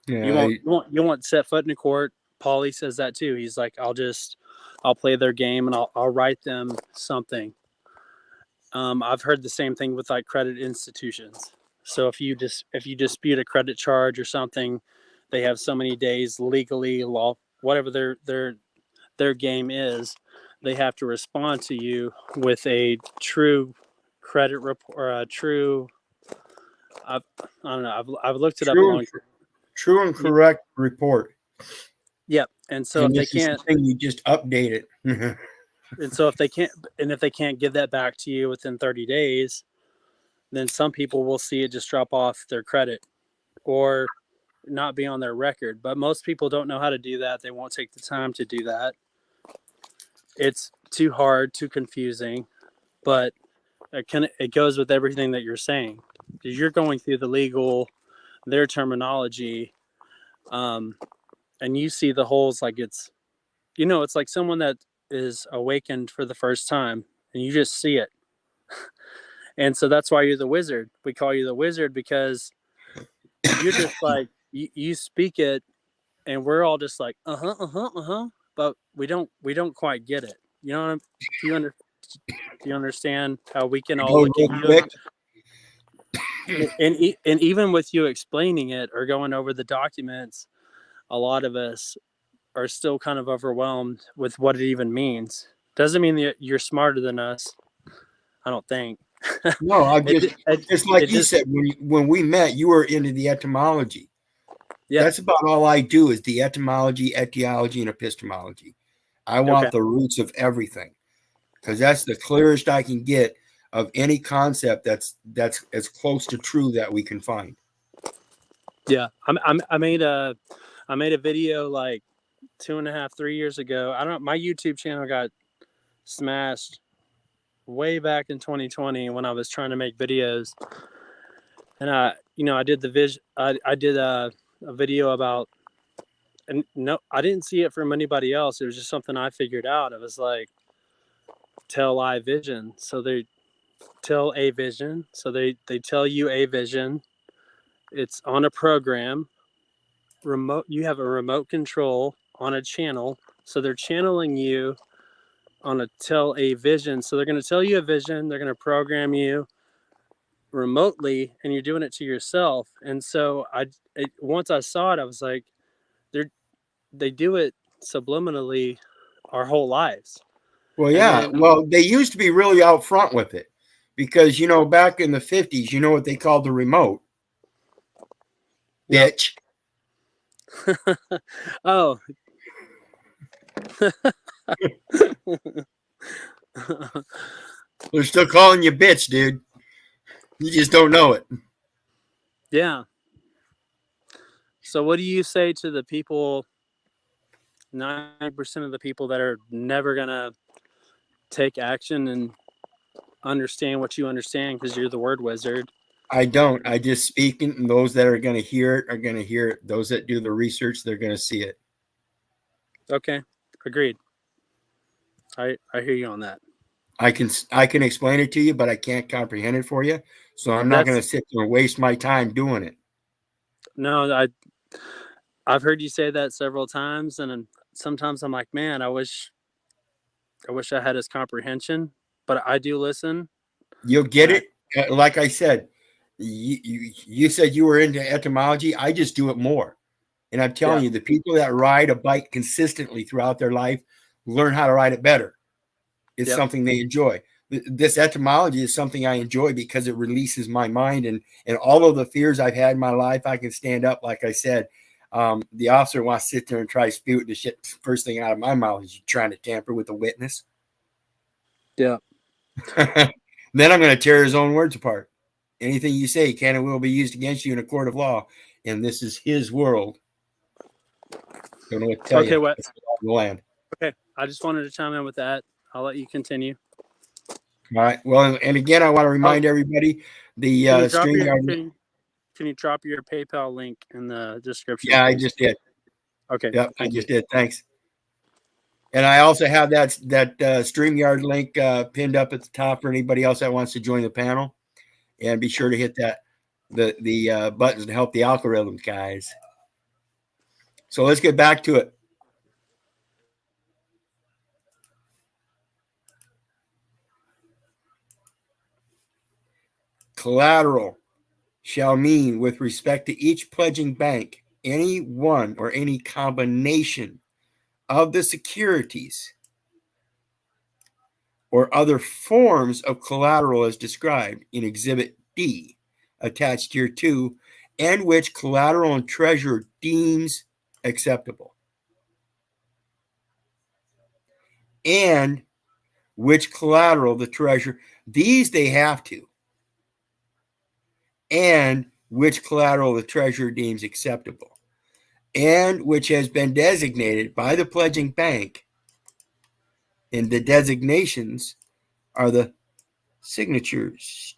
Yeah, You won't set foot in a court. Paulie says that too. He's like, I'll play their game and I'll write them something. I've heard the same thing with like credit institutions. So if you dispute a credit charge or something, they have so many days legally, law, whatever their game is, they have to respond to you with a true credit report or a true. I don't know. I've looked it up a long time. True and correct report. Yep. And so And if they can't, you just update it. and so if they can't give that back to you within 30 days, then some people will see it just drop off their credit or not be on their record. But most people don't know how to do that. They won't take the time to do that. It's too hard, too confusing, but it goes with everything that you're saying, because you're going through their terminology, and you see the holes like it's like someone that is awakened for the first time, and you just see it. And so that's why you're the wizard. We call you the wizard because you're just like you speak it, and we're all just like but we don't quite get it. You know, do you understand how we can all look at you? And even with you explaining it or going over the documents, a lot of us are still kind of overwhelmed with what it even means. Doesn't mean that you're smarter than us, I don't think. No, just like you said, when we met, you were into the etymology. Yeah, that's about all I do is the etymology, etiology, and epistemology. I want the roots of everything because that's the clearest I can get of any concept that's as close to true that we can find. Yeah, I made a video like 2.5-3 years ago. My YouTube channel got smashed way back in 2020 when I was trying to make videos, and I did I did a video about and no, I didn't see it from anybody else. It was just something I figured out. It was like tell I vision. So they tell a vision. So they tell you a vision. It's on a program. Remote. You have a remote control on a channel. So they're channeling you on a tell a vision. So they're going to tell you a vision. They're going to program you remotely, and you're doing it to yourself. And so once I saw it, I was like, they do it subliminally our whole lives. Well, And yeah. then Well, they used to be really out front with it because, back in the 50s, you know what they called the remote? yeah. Bitch. Oh. They're still calling you bitch, dude. You just don't know it. Yeah. So what do you say to the people, 90% of the people that are never going to take action and understand what you understand because you're the word wizard? I don't. I just speak, and those that are going to hear it are going to hear it. Those that do the research, they're going to see it. Okay. Agreed. I hear you on that. I can explain it to you, but I can't comprehend it for you. So I'm not going to That's sit there and waste my time doing it. no, I've heard you say that several times, and sometimes I'm like, man, I wish I had his comprehension, but I do listen. You'll And get it. Like I said, you said you were into etymology. I just do it more. And I'm yeah, telling you, the people that ride a bike consistently throughout their life learn how to ride it better. It's yep, something they enjoy. This etymology is something I enjoy because it releases my mind and all of the fears I've had in my life. I can stand up, like I said. The officer wants to sit there and try to spew the shit. First thing out of my mouth is you trying to tamper with a witness. yeah. Then I'm going to tear his own words apart. Anything you say can and will be used against you in a court of law. And this is his world. Don't know what to tell Okay, you. what? It's the land. Okay, I just wanted to chime in with that. I'll let you continue. All right. Well, and again, I want to Oh, remind everybody the can you drop your StreamYard. can you drop your PayPal link in the description, Yeah, I please? just did. Okay, Yep, I thank you. just did. Thanks. And I also have that StreamYard link pinned up at the top for anybody else that wants to join the panel. And be sure to hit the buttons to help the algorithms, guys. So let's get back to it. Collateral shall mean, with respect to each pledging bank, any one or any combination of the securities or other forms of collateral as described in Exhibit D, attached here to, and which collateral and treasurer deems acceptable, and which collateral the treasurer, these they have to, and which collateral the treasurer deems acceptable, and which has been designated by the pledging bank, and the designations are the signatures.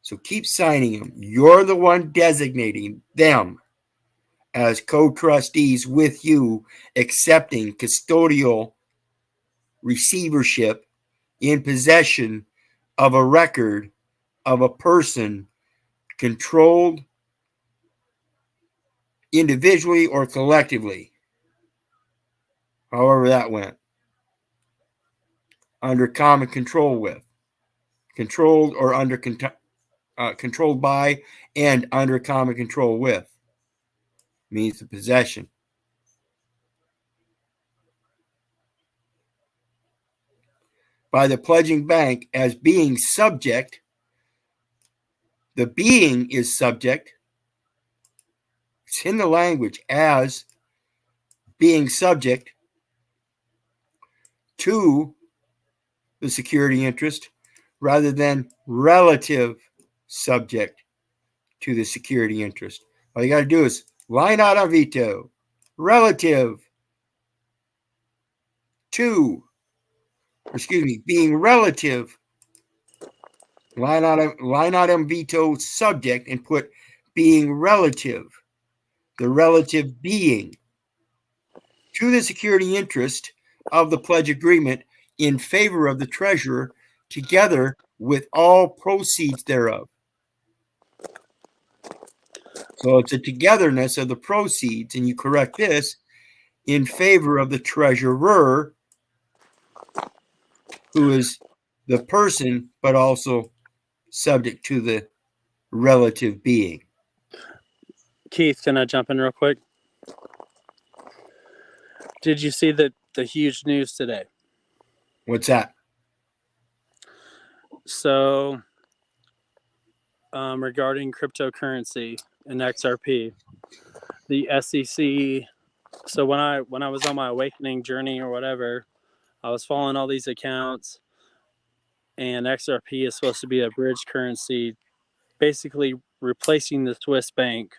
So keep signing them. You're the one designating them as co-trustees with you, accepting custodial receivership in possession of a record of a person controlled individually or collectively, however that went, under common control with, controlled or under controlled by and under common control with, means the possession. By the pledging bank as being subject, the being is subject. It's in the language as being subject to the security interest rather than relative subject to the security interest. All you got to do is line out on veto, relative to, being relative, line out veto subject and put being relative, the relative being. to the security interest of the pledge agreement in favor of the treasurer, together with all proceeds thereof. So it's a togetherness of the proceeds, and you correct this, in favor of the treasurer, who is the person, but also subject to the relative being. Keith, can I jump in real quick? Did you see the huge news today? What's that? So, regarding cryptocurrency and XRP, the SEC. So when I was on my awakening journey or whatever, I was following all these accounts, and XRP is supposed to be a bridge currency, basically replacing the Swiss bank.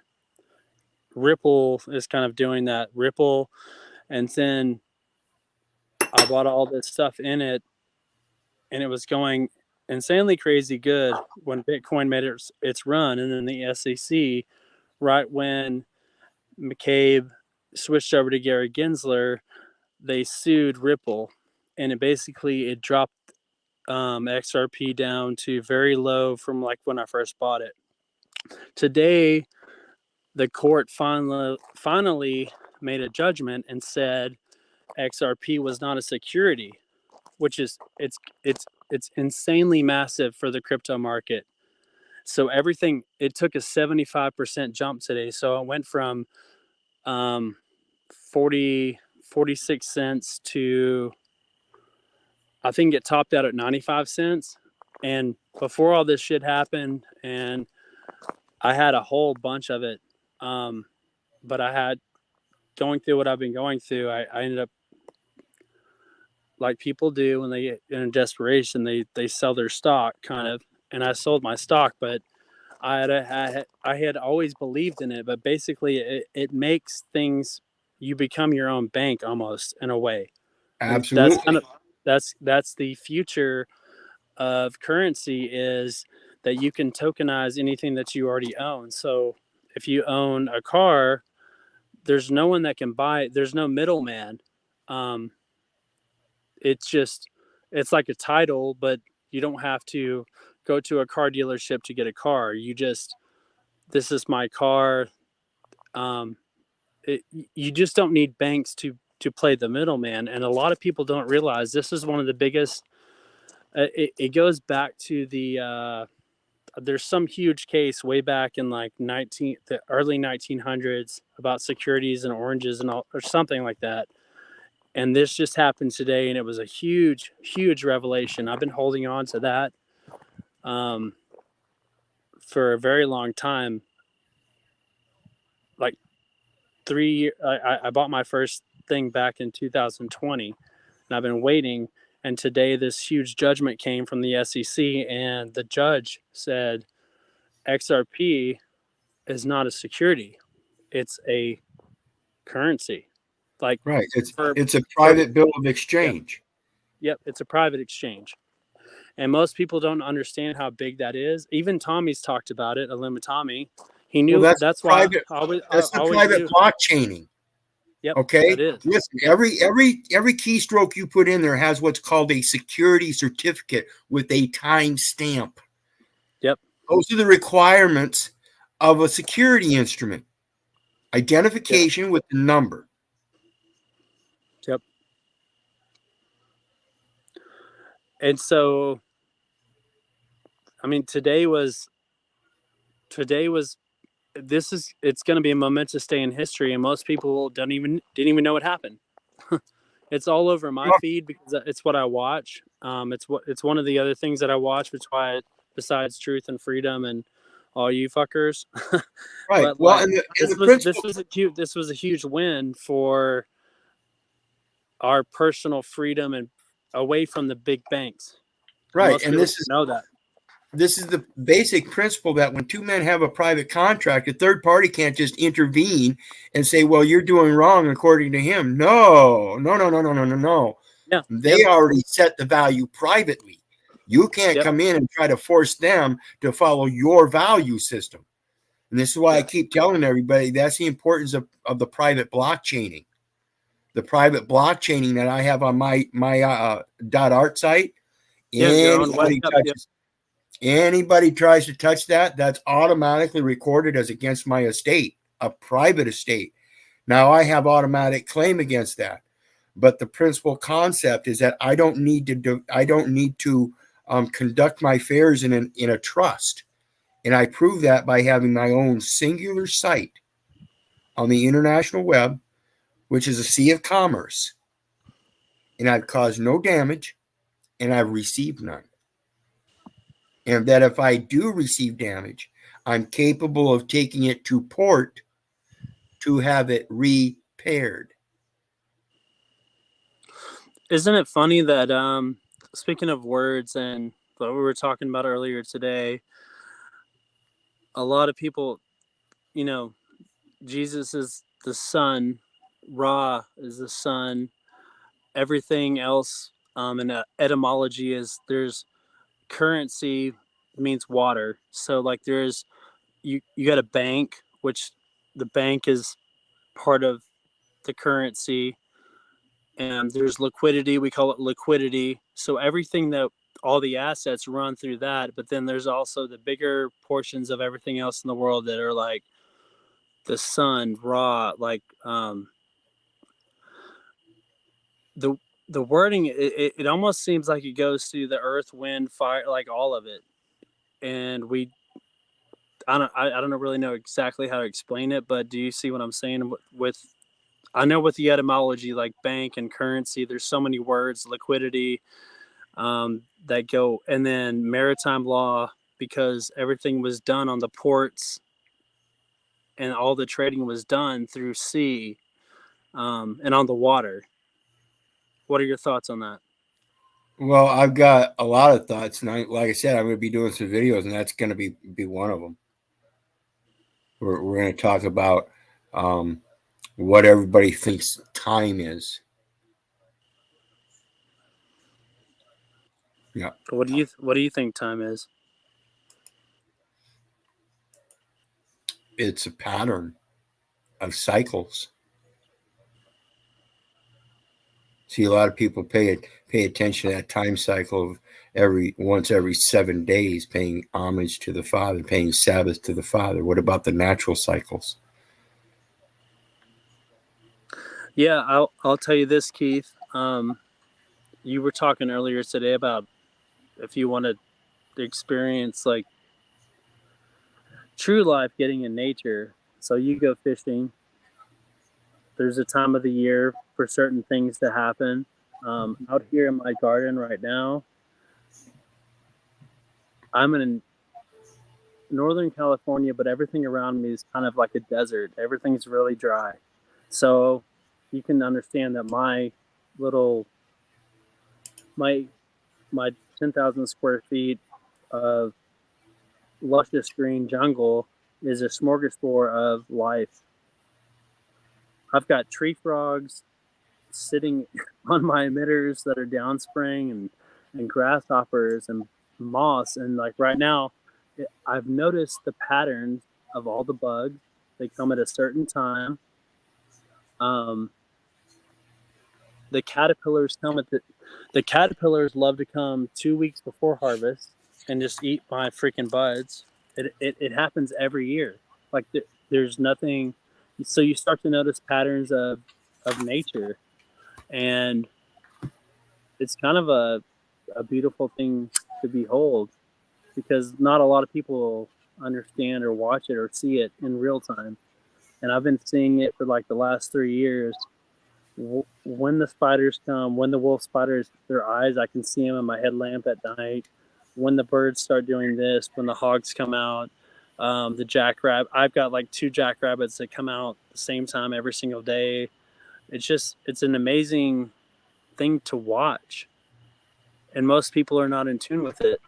Ripple is kind of doing that. Ripple, and then I bought all this stuff in it, and it was going insanely crazy good when Bitcoin made its run, and then the SEC, right when McCabe switched over to Gary Gensler, they sued Ripple, and it dropped XRP down to very low from like when I first bought it. Today, the court finally made a judgment and said XRP was not a security, which is it's insanely massive for the crypto market. So everything, it took a 75% jump today. So it went from 46 cents to, I think it topped out at 95 cents. And before all this shit happened, and I had a whole bunch of it, but I had, going through what I've been going through, I ended up, like people do when they get in desperation, they sell their stock kind of, and I sold my stock, but I had always believed in it. But basically, it makes things, you become your own bank almost in a way. Absolutely. That's kind of that's the future of currency, is that you can tokenize anything that you already own. So if you own a car, there's no one that can buy it. There's no middleman. It's like a title, but you don't have to go to a car dealership to get a car. This is my car. You just don't need banks to play the middleman. And a lot of people don't realize this is one of the biggest. It goes back to there's some huge case way back in like the early 1900s about securities and oranges and all, or something like that. And this just happened today, and it was a huge, huge revelation. I've been holding on to that for a very long time. Like 3 years, I bought my first thing back in 2020, and I've been waiting. And today, this huge judgment came from the SEC, and the judge said XRP is not a security; it's a currency. Like, right, it's a private bill of exchange. Yep, it's a private exchange. And most people don't understand how big that is. Even Tommy's talked about it, Tommy. He knew. Well, that's private, why that's the private blockchaining. Yep. Okay. That is. Listen, every keystroke you put in there has what's called a security certificate with a time stamp. Yep. Those are the requirements of a security instrument. Identification with the number. Yep. And so, I mean, it's going to be a momentous day in history, and most people didn't even know what happened. It's all over my feed because it's what I watch. It's one of the other things that I watch, besides Truth and Freedom and all you fuckers. Right. But well, this was a huge win for our personal freedom and away from the big banks. Right. Most and this is the basic principle that when two men have a private contract, a third party can't just intervene and say, well, you're doing wrong according to him. No. Yeah. They already set the value privately. You can't come in and try to force them to follow your value system. And this is why I keep telling everybody that's the importance of the private blockchaining. the private blockchaining that I have on my .art site. Yeah, your own web. Anybody tries to touch that, that's automatically recorded as against my estate, a private estate. Now I have automatic claim against that, but the principal concept is that I don't need to conduct my affairs in a trust, and I prove that by having my own singular site on the international web, which is a sea of commerce, and I've caused no damage, and I've received none. And that if I do receive damage, I'm capable of taking it to port to have it repaired. Isn't it funny that speaking of words and what we were talking about earlier today, a lot of people, you know, Jesus is the Son, Ra is the Son, everything else in etymology is there's currency means water. So like there's you got a bank, which the bank is part of the currency, and there's liquidity, we call it liquidity. So everything that all the assets run through that, but then there's also the bigger portions of everything else in the world that are like the sun, Ra, like the the wording, it almost seems like it goes through the earth, wind, fire, like all of it. And I don't really know exactly how to explain it, but do you see what I'm saying with I know with the etymology, like bank and currency, there's so many words, liquidity, that go, and then maritime law, because everything was done on the ports and all the trading was done through sea, and on the water. What are your thoughts on that? Well, I've got a lot of thoughts, and like I said, I'm going to be doing some videos, and that's going to be one of them. We're going to talk about what everybody thinks time is. Yeah, What do you think time is? it's a pattern of cycles. See, a lot of people pay attention to that time cycle of every 7 days, paying homage to the Father, paying Sabbath to the Father. What about the natural cycles? Yeah, I'll tell you this, Keith. You were talking earlier today about if you want to experience like true life, getting in nature. So you go fishing. There's a time of the year for certain things to happen. Out here in my garden right now, I'm in Northern California, but everything around me is kind of like a desert. Everything's really dry. So you can understand that little my my 10,000 square feet of luscious green jungle is a smorgasbord of life. I've got tree frogs sitting on my emitters that are downspring, and grasshoppers and moss. And like right now, I've noticed the patterns of all the bugs. They come at a certain time. Um, the caterpillars come at the caterpillars love to come 2 weeks before harvest and just eat my freaking buds. It happens every year. Like there's nothing. So you start to notice patterns of nature, and it's kind of a beautiful thing to behold, because not a lot of people understand or watch it or see it in real time. And I've been seeing it for like the last 3 years. When the spiders come, when the wolf spiders, their eyes, I can see them in my headlamp at night. When the birds start doing this, when the hogs come out, the jackrabbit, I've got like 2 jackrabbits that come out the same time every single day. It's an amazing thing to watch. And most people are not in tune with it.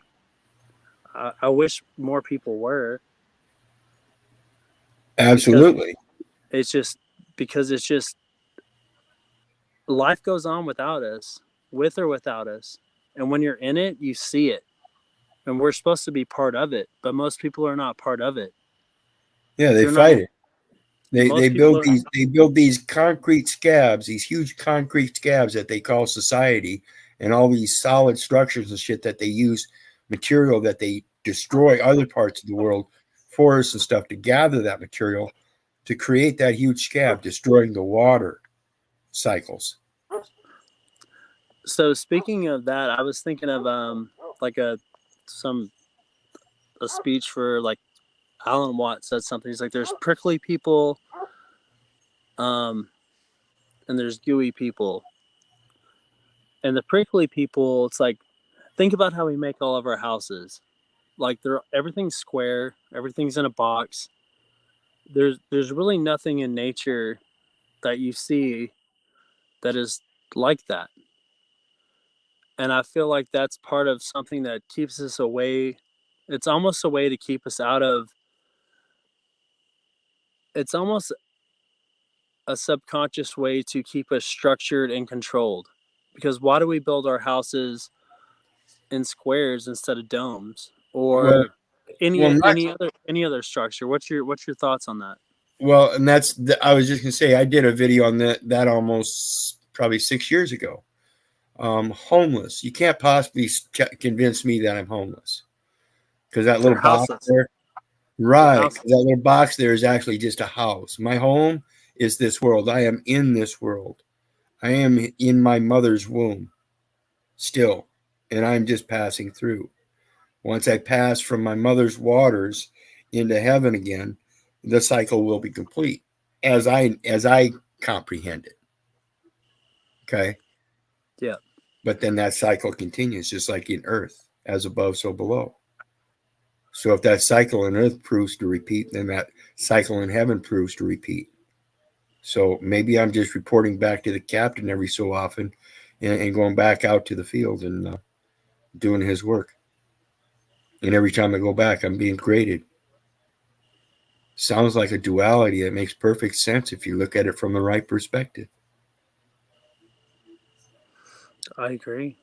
I wish more people were. Absolutely. Because it's just life goes on without us, with or without us. And when you're in it, you see it. And we're supposed to be part of it, but most people are not part of it. Yeah, they They're not fight it. Most They people build are. these concrete scabs, these huge concrete scabs that they call society, and all these solid structures and shit that they use material that they destroy other parts of the world, forests and stuff, to gather that material to create that huge scab, destroying the water cycles. So speaking of that, I was thinking of like some a speech for like Alan Watts said something. He's like, there's prickly people, um, and there's gooey people. And the prickly people, it's like, think about how we make all of our houses. Like everything's square, everything's in a box. There's really nothing in nature that you see that is like that. And I feel like that's part of something that keeps us away. It's almost a way to keep us out of. It's almost a subconscious way to keep us structured and controlled. Because why do we build our houses in squares instead of domes Well, or well, not, any other structure? What's your thoughts on that? well, and I was just gonna say I did a video on that almost probably 6 years ago. Homeless. You can't possibly convince me that I'm homeless because that They're little box houseless. there, They're right? 'Cause houseless. that little box there is actually just a house. My home is this world. I am in this world. I am in my mother's womb still, and I'm just passing through. Once I pass from my mother's waters into heaven again, the cycle will be complete as I comprehend it. Okay. Yeah. But then that cycle continues just like in earth, as above, so below. So if that cycle in earth proves to repeat, then that cycle in heaven proves to repeat. So maybe I'm just reporting back to the captain every so often and going back out to the field and doing his work. And every time I go back, I'm being graded. Sounds like a duality that makes perfect sense if you look at it from the right perspective. I agree.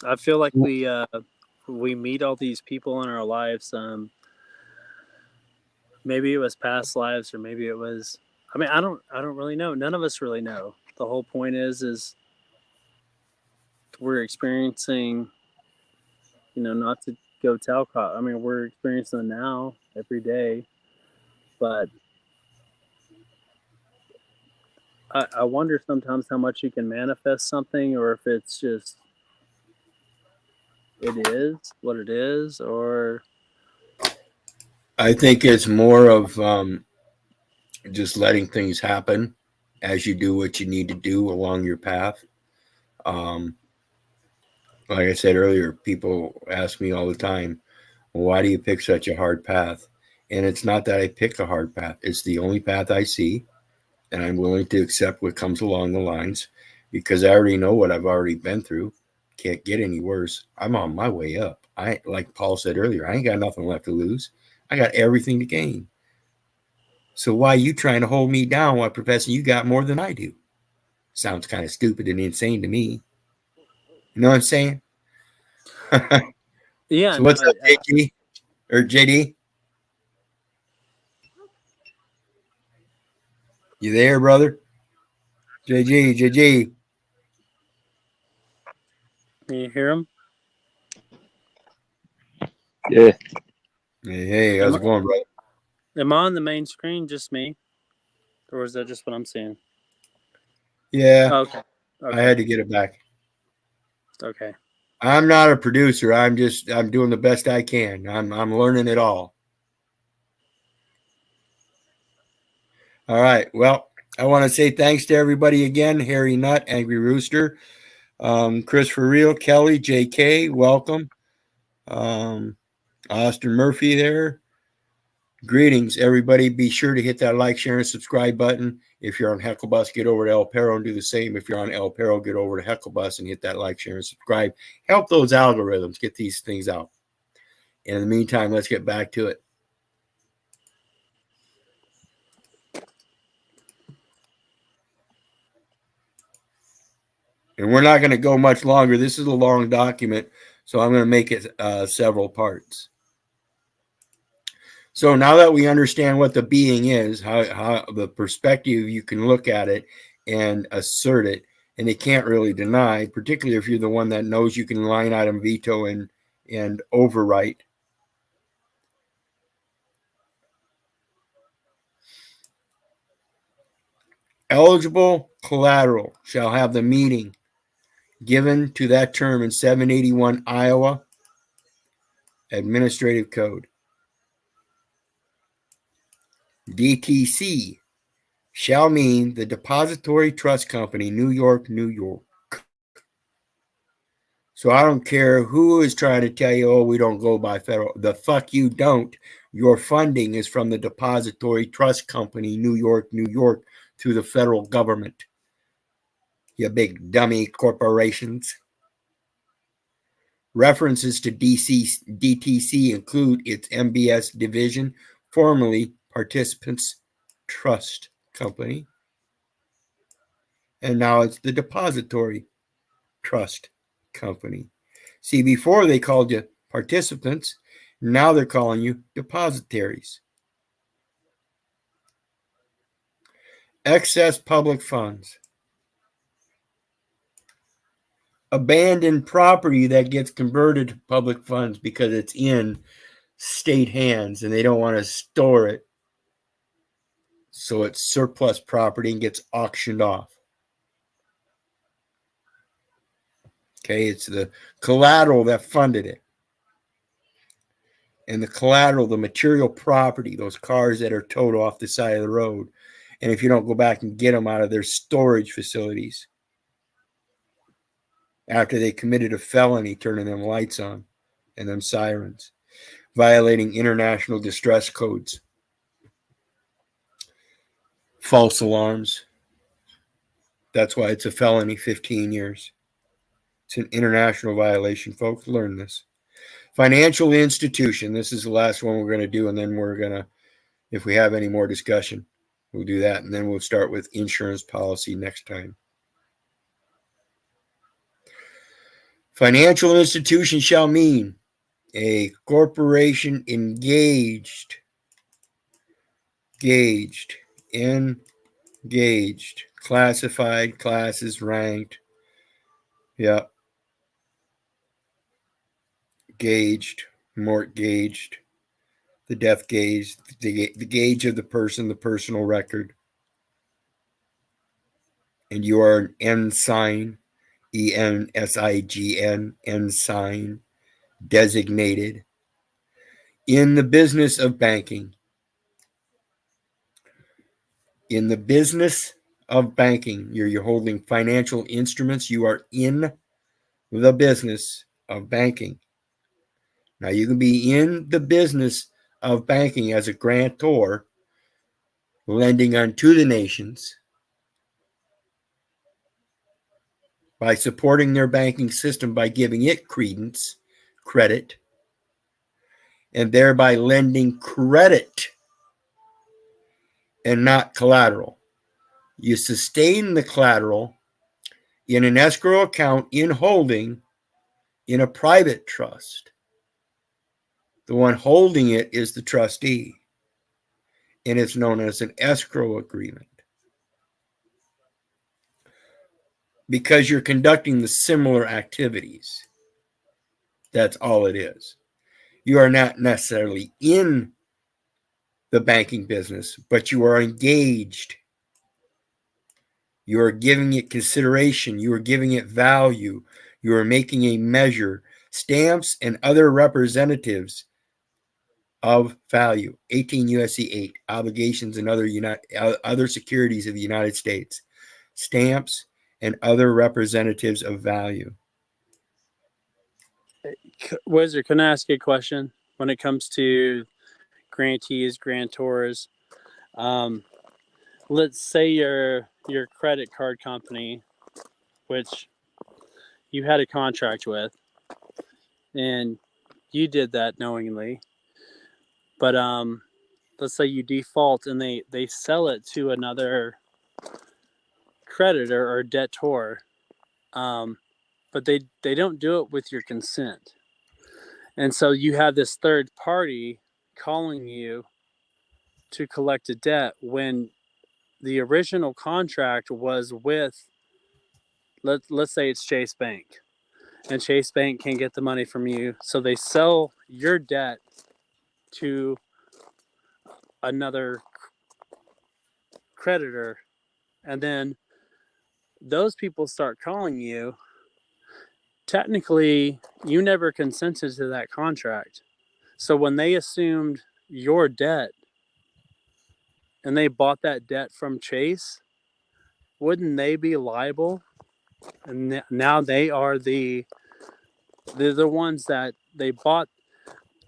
I feel like we meet all these people in our lives. Maybe it was past lives, or maybe it was. I mean, I don't really know. None of us really know. The whole point is we're experiencing. Not to go tell cop. I mean, we're experiencing it now every day, but I wonder sometimes how much you can manifest something, or if it's just it is what it is, or I think it's more of just letting things happen as you do what you need to do along your path. Um, like I said earlier, people ask me all the time, why do you pick such a hard path? And it's not that I pick a hard path, it's the only path I see. And I'm willing to accept what comes along the lines because I already know what I've already been through. Can't get any worse. I'm on my way up. Like Paul said earlier, I ain't got nothing left to lose. I got everything to gain. So why are you trying to hold me down while professing you got more than I do? Sounds kind of stupid and insane to me. You know what I'm saying? yeah, So no, what's up, JT or JD? You there, brother? JG. can you hear him? Yeah, Hey, Am how's I, it going, brother? am I on the main screen? Just me, or is that just what I'm seeing? Yeah, Oh, okay, I okay, had to get it back. okay. I'm not a producer. I'm doing the best I can. I'm learning it all. All right. Well, I want to say thanks to everybody again. Harry Nutt, Angry Rooster, Chris for Real, Kelly, JK, welcome. Austin Murphy there. Greetings, everybody. Be sure to hit that like, share, and subscribe button. If you're on Hecklebus, get over to El Perro and do the same. If you're on El Perro, get over to Hecklebus and hit that like, share, and subscribe. Help those algorithms get these things out. And in the meantime, let's get back to it. And we're not going to go much longer. This is a long document, so I'm going to make it several parts. So now that we understand what the being is, how the perspective you can look at it and assert it, and they can't really deny, particularly if you're the one that knows you can line item veto and overwrite. Eligible collateral shall have the meaning given to that term in 781 Iowa Administrative Code. DTC shall mean the Depository Trust Company, New York, New York. So I don't care who is trying to tell you, oh, we don't go by federal. The fuck you don't. Your funding is from the Depository Trust Company, New York, New York, to the federal government. You big dummy corporations. References to DTC include its MBS division, formerly Participants Trust Company, and now it's the Depository Trust Company. See, before they called you participants, now they're calling you depositaries. Excess public funds. Abandoned property that gets converted to public funds because it's in state hands and they don't want to store it. So it's surplus property and gets auctioned off. Okay, it's the collateral that funded it. And the collateral, the material property, those cars that are towed off the side of the road. And if you don't go back and get them out of their storage facilities after they committed a felony, turning them lights on and them sirens, violating international distress codes, false alarms. That's why it's a felony, 15 years. It's an international violation, folks. Learn this. Financial institution. This is the last one we're going to do, and then we're going to, if we have any more discussion, we'll do that, and then we'll start with insurance policy next time. Financial institution shall mean a corporation engaged, classified, classes, ranked, yeah, gauged, mortgaged, the death gauge, the gauge of the person, the personal record. And you are an ensign, ENSIGN, ensign, designated in the business of banking. In the business of banking, you're holding financial instruments. You are in the business of banking. Now, you can be in the business of banking as a grantor, lending unto the nations by supporting their banking system by giving it credence, credit, and thereby lending credit and not collateral. You sustain the collateral in an escrow account in holding in a private trust. The one holding it is the trustee, and it's known as an escrow agreement. Because you're conducting the similar activities. That's all it is. You are not necessarily in the banking business, but you are engaged. You are giving it consideration. You are giving it value. You are making a measure. Stamps and other representatives of value. 18 U.S.C. 8. Obligations and other securities of the United States. Stamps and other representatives of value. Wizard, can I ask you a question when it comes to grantees, grantors? Let's say your credit card company, which you had a contract with, and you did that knowingly, but let's say you default and they sell it to another creditor or debtor, but they don't do it with your consent, and so you have this third party calling you to collect a debt when the original contract was with, let's say it's Chase Bank, and Chase Bank can't get the money from you, so they sell your debt to another creditor, and then those people start calling you. Technically, you never consented to that contract. So when they assumed your debt and they bought that debt from Chase, wouldn't they be liable? And now they're the ones that they bought.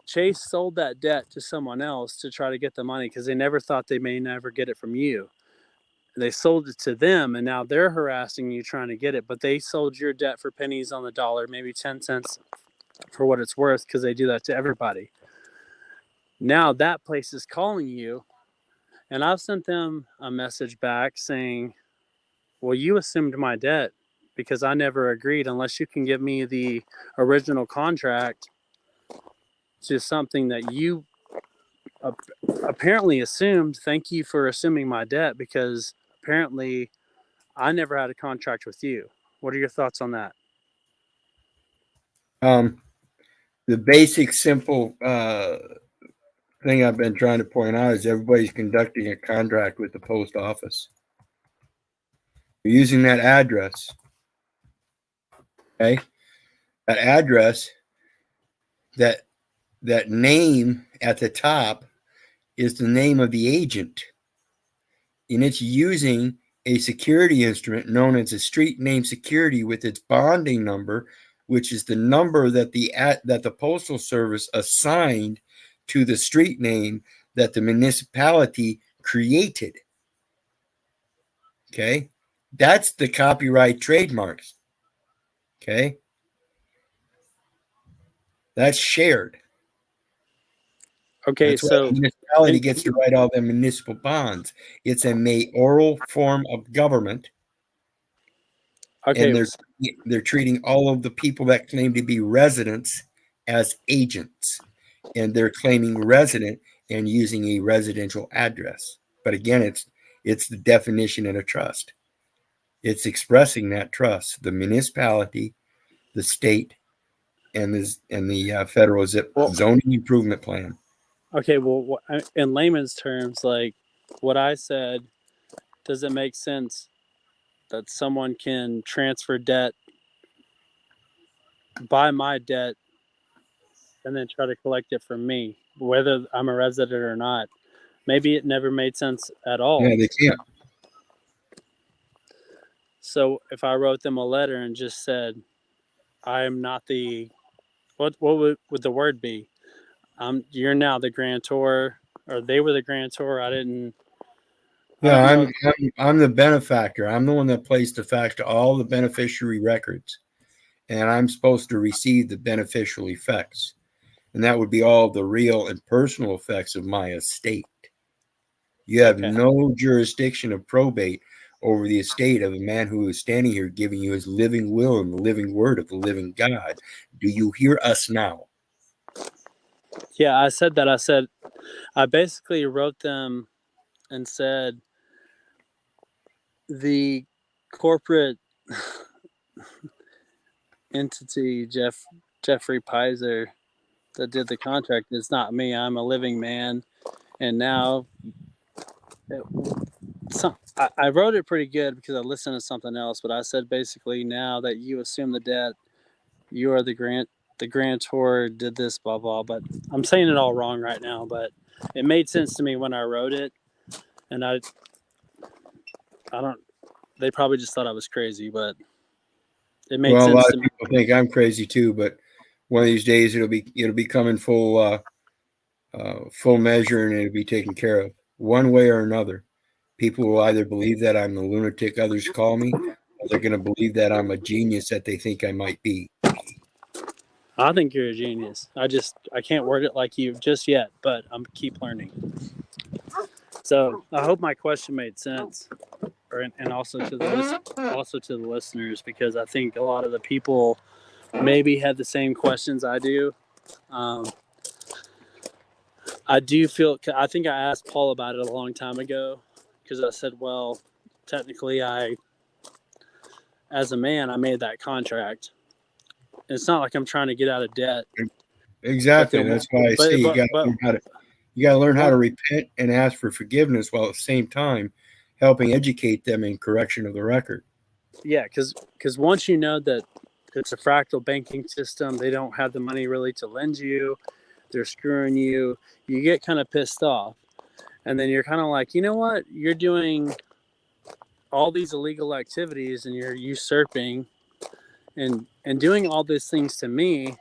Chase sold that debt to someone else to try to get the money because they never thought they may never get it from you. They sold it to them, and now they're harassing you trying to get it, but they sold your debt for pennies on the dollar, maybe 10 cents for what it's worth, because they do that to everybody. Now that place is calling you, and I've sent them a message back saying, well, you assumed my debt because I never agreed unless you can give me the original contract to something that you apparently assumed. Thank you for assuming my debt because apparently I never had a contract with you. What are your thoughts on that? The basic, simple thing I've been trying to point out is everybody's conducting a contract with the post office. You're using that address. Okay, that address, that name at the top is the name of the agent, and it's using a security instrument known as a street name security with its bonding number, which is the number that the Postal Service assigned to the street name that the municipality created. Okay, that's the copyright trademarks. Okay, that's shared. Okay, That's why so the municipality gets to write all the municipal bonds. It's a mayoral form of government, okay, and they're treating all of the people that claim to be residents as agents, and they're claiming resident and using a residential address. But again, it's the definition in a trust. It's expressing that trust. The municipality, the state, and the federal zoning improvement plan. okay, well, in layman's terms, like what I said, does it make sense that someone can transfer debt, buy my debt, and then try to collect it from me, whether I'm a resident or not? Maybe it never made sense at all. Yeah, they can't. So if I wrote them a letter and just said, I am not the, what would the word be? You're now the grantor, or they were the grantor. I don't Yeah, know. I'm the benefactor. I'm the one that placed the facts to all the beneficiary records, and I'm supposed to receive the beneficial effects, and that would be all the real and personal effects of my estate. You have Okay. no jurisdiction of probate over the estate of a man who is standing here giving you his living will and the living word of the living God. Do you hear us now? Yeah, I said that. I basically wrote them and said the corporate entity, Jeffrey Pizer, that did the contract is not me. I'm a living man, and now I wrote it pretty good because I listened to something else. But I said basically now that you assume the debt, you are the grantor did this blah blah. But I'm saying it all wrong right now. But it made sense to me when I wrote it, and I don't. They probably just thought I was crazy, but it made Well, a sense lot to of me. people think I'm crazy too, but one of these days it'll be coming full measure, and it'll be taken care of one way or another. People will either believe that I'm the lunatic others call me, or they're going to believe that I'm a genius that they think I might be. I think you're a genius. I can't word it like you just yet, but I'm keep learning. So I hope my question made sense, and also to the listeners, because I think a lot of the people maybe had the same questions I do. Um, I do feel. I think I asked Paul about it a long time ago because I said, well, technically, as a man, I made that contract. It's not like I'm trying to get out of debt. But Exactly. then, That's why I say you got to learn how to one, repent and ask for forgiveness while at the same time helping educate them in correction of the record. yeah, because once you know that it's a fractal banking system, they don't have the money really to lend you. They're screwing you. You get kind of pissed off, and then you're kind of like, you know what? You're doing all these illegal activities, and you're usurping and doing all these things to me.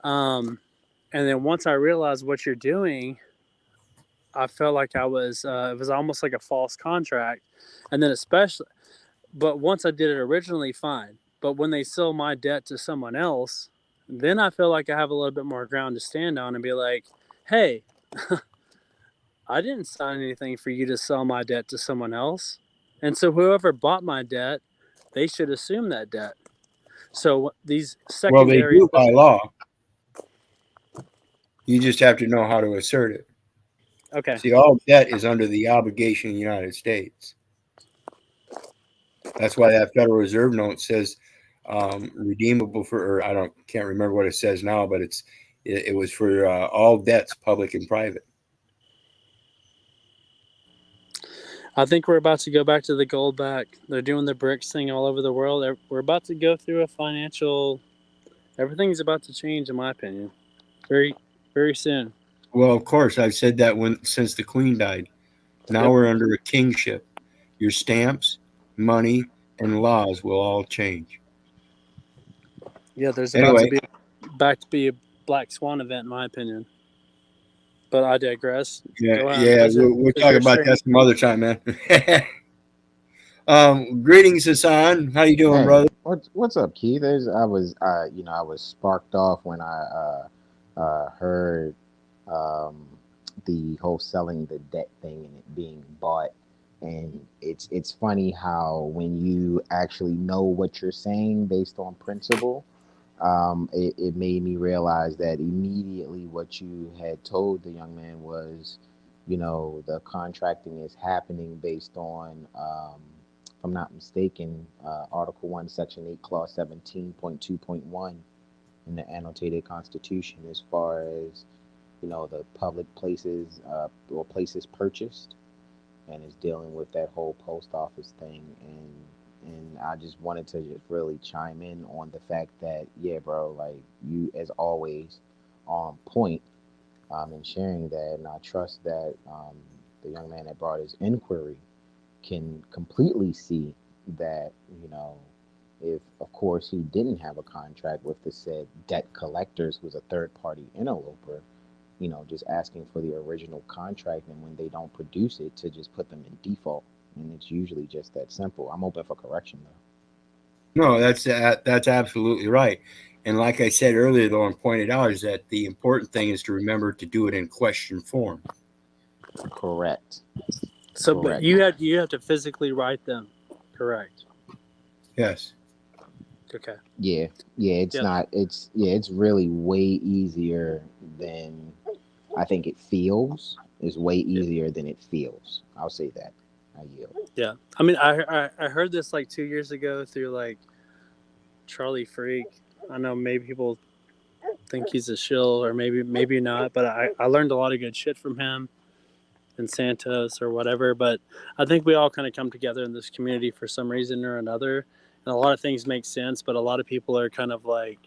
And then once I realized what you're doing, I felt like I was it was almost like a false contract. And then especially, but once I did it originally, fine. But when they sell my debt to someone else, then I feel like I have a little bit more ground to stand on and be like, hey, I didn't sign anything for you to sell my debt to someone else. And so whoever bought my debt, they should assume that debt. So these Well, they secondary, do by law. You just have to know how to assert it. okay, See, all debt is under the obligation of the United States. That's why that Federal Reserve note says redeemable for, or can't remember what it says now, but it was for all debts, public and private. I think we're about to go back to the gold back. They're doing the BRICS thing all over the world. We're about to go through a financial. Everything's about to change, in my opinion, very, very soon. Well, of course, I've said that since the Queen died. Now Yep. we're under a kingship. Your stamps, money, and laws will all change. Yeah, there's about to Anyway, be a black swan event, in my opinion. But I digress. Go on, yeah, we'll because talk you're about sharing. that some other time, man. Greetings, Hassan. How you doing, Hey, brother? what's up, Keith? I was sparked off when I heard um the whole selling the debt thing and it being bought, and it's funny how when you actually know what you're saying based on principle, it made me realize that immediately what you had told the young man was, the contracting is happening based on, if I'm not mistaken, Article 1, Section 8, Clause 17.2.1 in the annotated Constitution, as far as, the public places or places purchased, and is dealing with that whole post office thing. And I just wanted to just really chime in on the fact that, yeah, bro, like, you as always on point, in sharing that, and I trust that the young man that brought his inquiry can completely see that, if of course he didn't have a contract with the said debt collectors, who's a third party interloper, just asking for the original contract, and when they don't produce it, to just put them in default. And it's usually just that simple. I'm open for correction, though. No, that's absolutely right. And like I said earlier, though, and pointed out, is that the important thing is to remember to do it in question form. Correct. So, but Correct. you have to physically write them, correct? Yes. Okay. Yeah. Yeah. It's Yep. not. It's really way easier than I think it feels. Is way easier than it feels. I'll say that. I yield. Yeah. I mean, I heard this like 2 years ago through like Charlie Freak. I know maybe people think he's a shill or maybe not, but I learned a lot of good shit from him and Santos or whatever. But I think we all kind of come together in this community for some reason or another. And a lot of things make sense, but a lot of people are kind of like,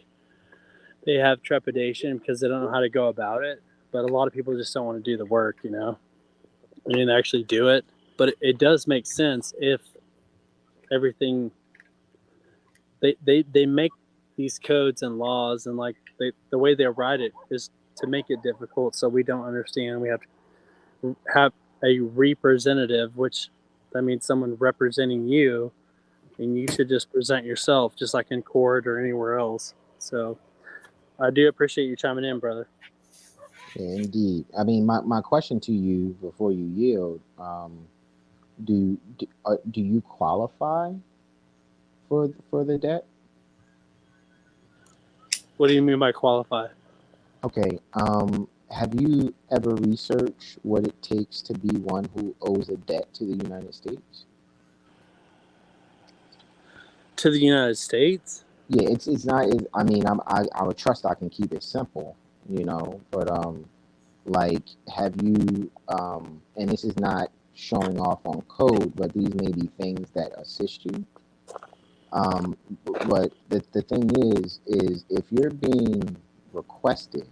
they have trepidation because they don't know how to go about it. But a lot of people just don't want to do the work, and actually do it. But it does make sense if everything they make these codes and laws, and like the way they write it is to make it difficult so we don't understand. We have to have a representative, which that means someone representing you, and you should just present yourself just like in court or anywhere else. So I do appreciate you chiming in, brother. Yeah, indeed. I mean, my question to you before you yield, do you qualify for the debt? What do you mean by qualify? Okay. have you ever researched what it takes to be one who owes a debt to the United States? To the United States? Yeah, it's not. I mean, I would trust I can keep it simple, but like, have you and this is not showing off on code, but these may be things that assist you. Um, but the thing is if you're being requested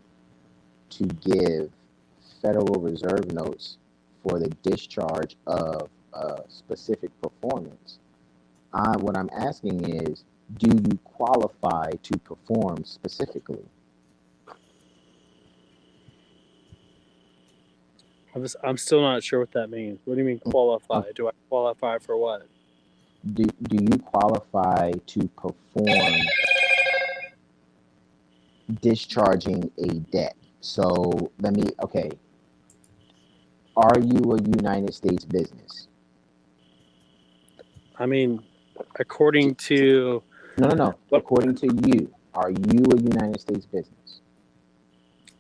to give Federal Reserve notes for the discharge of a specific performance, what I'm asking is, do you qualify to perform specifically? I'm still not sure what that means. What do you mean qualify? Do I qualify for what? Do you qualify to perform discharging a debt? So okay, are you a United States business? I mean, according to No. According to you, are you a United States business?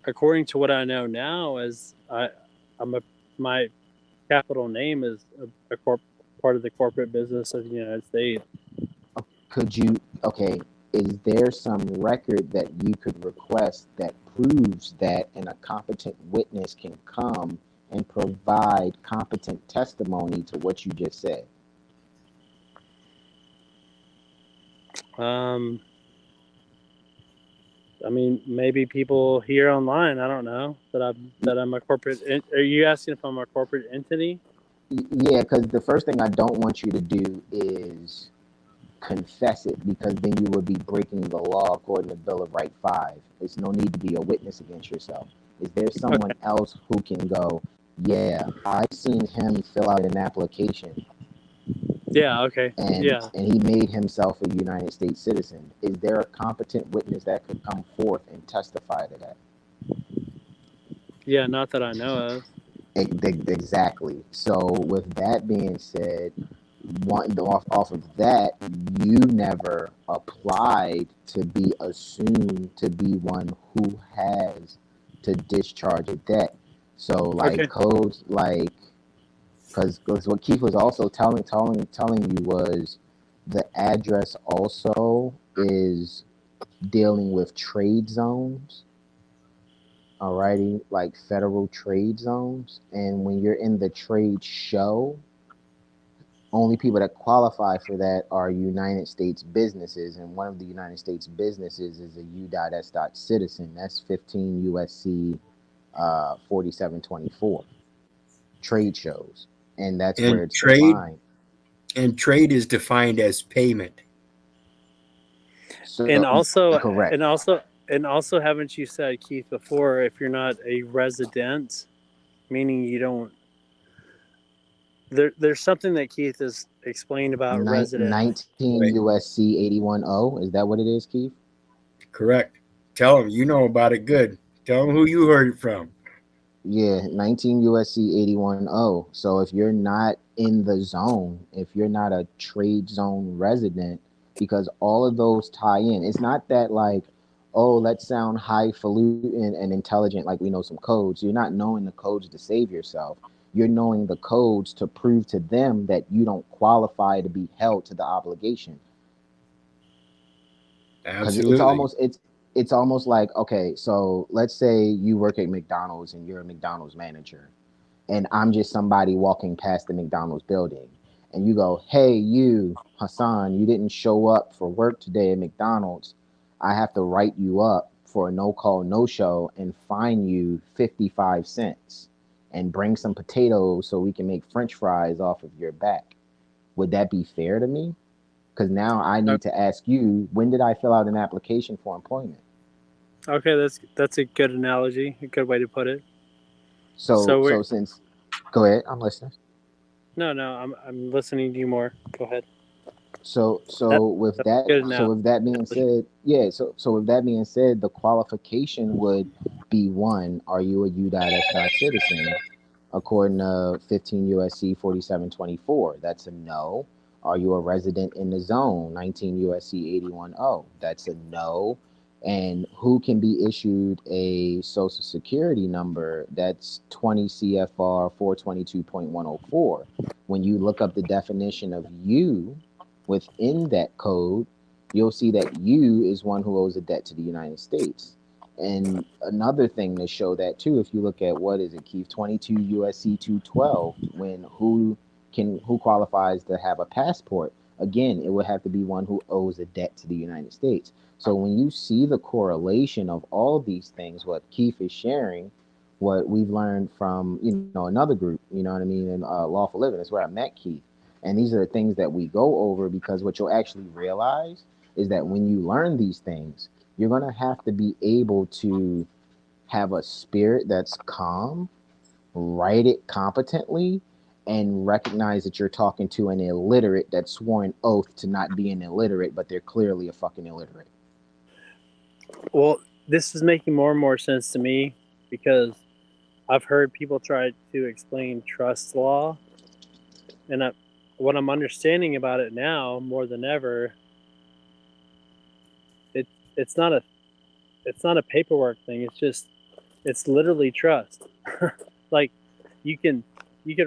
according to what I know now, is my capital name is part of the corporate business of the United States. Could you, okay, is there some record that you could request that proves that, and a competent witness can come and provide competent testimony to what you just said? I mean, maybe people here online. I don't know that I'm a corporate. Are you asking if I'm a corporate entity? Yeah, because the first thing I don't want you to do is confess it, because then you would be breaking the law according to Bill of Rights 5. There's no need to be a witness against yourself. Is there someone else who can go, yeah, I've seen him fill out an application Yeah. Okay. and Yeah. and he made himself a United States citizen? Is there a competent witness that could come forth and testify to that? Yeah. Not that I know of. Exactly. So with that being said, off of that, you never applied to be assumed to be one who has to discharge a debt. So like codes, like, because what Keith was also telling you was the address also is dealing with trade zones. Alrighty, like federal trade zones. And when you're in the trade show, only people that qualify for that are United States businesses, and one of the United States businesses is a U.S. citizen. That's 15 USC 4724. Trade shows, and that's where it's defined. And trade is defined as payment. So, and also, correct. and also, haven't you said, Keith, before, if you're not a resident, meaning you don't. There's something that Keith has explained about resident. 19 USC 810. Is that what it is, Keith? Correct. Tell them you know about it. Good. Tell them who you heard it from. Yeah, 19 USC 810. So if you're not in the zone, if you're not a trade zone resident, because all of those tie in. It's not that like, oh, let's sound highfalutin and intelligent like we know some codes. You're not knowing the codes to save yourself. You're knowing the codes to prove to them that you don't qualify to be held to the obligation. Absolutely. It's almost like, okay, so let's say you work at McDonald's and you're a McDonald's manager, and I'm just somebody walking past the McDonald's building, and you go, hey, you, Hassan, you didn't show up for work today at McDonald's. I have to write you up for a no-call, no-show and fine you 55 cents and bring some potatoes so we can make French fries off of your back. Would that be fair to me? Because now I need to ask you, when did I fill out an application for employment? Okay, that's a good analogy, a good way to put it. So since, go ahead, I'm listening. No, I'm listening to you more. Go ahead. So with that being said, yeah. So with that being said, the qualification would be, one, are you a U.S. citizen? According to 15 USC 4724, that's a no. Are you a resident in the zone? 19 USC 810, that's a no. And who can be issued a social security number that's 20 CFR 422.104. When you look up the definition of you within that code, you'll see that you is one who owes a debt to the United States. And another thing to show that too, if you look at what is it, Keith, 22 USC 212, when who qualifies to have a passport, again, it would have to be one who owes a debt to the United States. So when you see the correlation of all these things, what Keith is sharing, what we've learned from another group, you know what I mean, in Lawful Living, is where I met Keith, and these are the things that we go over, because what you'll actually realize is that when you learn these things, you're gonna have to be able to have a spirit that's calm, write it competently, and recognize that you're talking to an illiterate that swore an oath to not be an illiterate, but they're clearly a fucking illiterate. Well, this is making more and more sense to me because I've heard people try to explain trust law, and what I'm understanding about it now more than ever, it's not a paperwork thing. It's literally trust. Like you could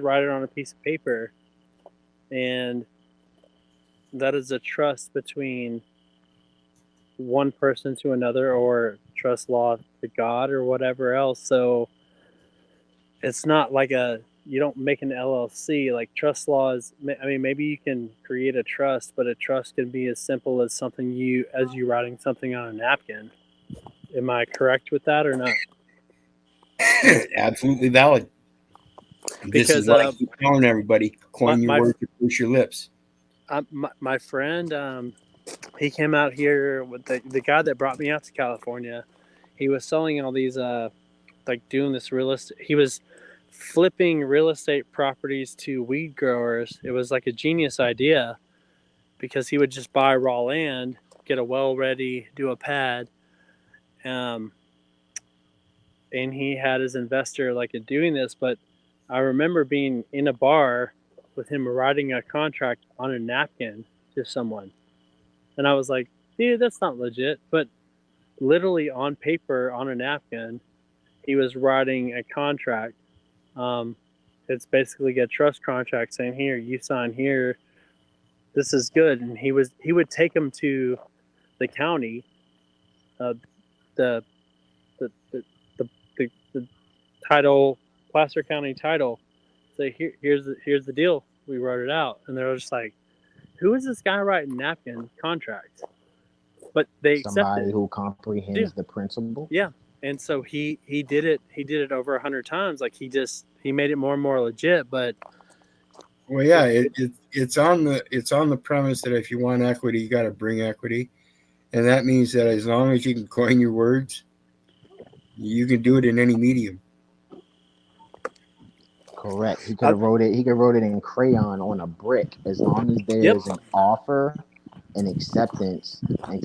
write it on a piece of paper, and that is a trust between one person to another, or trust law to God or whatever else. So it's not like you don't make an LLC. Like trust law is, I mean, maybe you can create a trust, but a trust can be as simple as you writing something on a napkin. Am I correct with that or not? Absolutely valid. This is what I keep telling everybody: coin your words to push your lips. My friend, he came out here with the guy that brought me out to California. He was selling all these, like doing this real estate. He was flipping real estate properties to weed growers. It was like a genius idea because he would just buy raw land, get a well ready, do a pad, and he had his investor like doing this. But I remember being in a bar with him writing a contract on a napkin to someone, and I was like, dude, that's not legit. But literally on paper, on a napkin, he was writing a contract. It's basically a trust contract saying, here, you sign here, this is good. And he would take him to the county, the the title, Placer County title, say, here's the deal, we wrote it out. And they're just like, who is this guy writing napkin contracts? But they accepted. Somebody who comprehends the principle. Yeah. And so he did it over 100 times. Like he made it more and more legit. But well, yeah, it's on the premise that if you want equity, you got to bring equity, and that means that as long as you can coin your words, you can do it in any medium. Correct. He could have wrote it. He could have wrote it in crayon on a brick. As long as there's an offer, an acceptance, and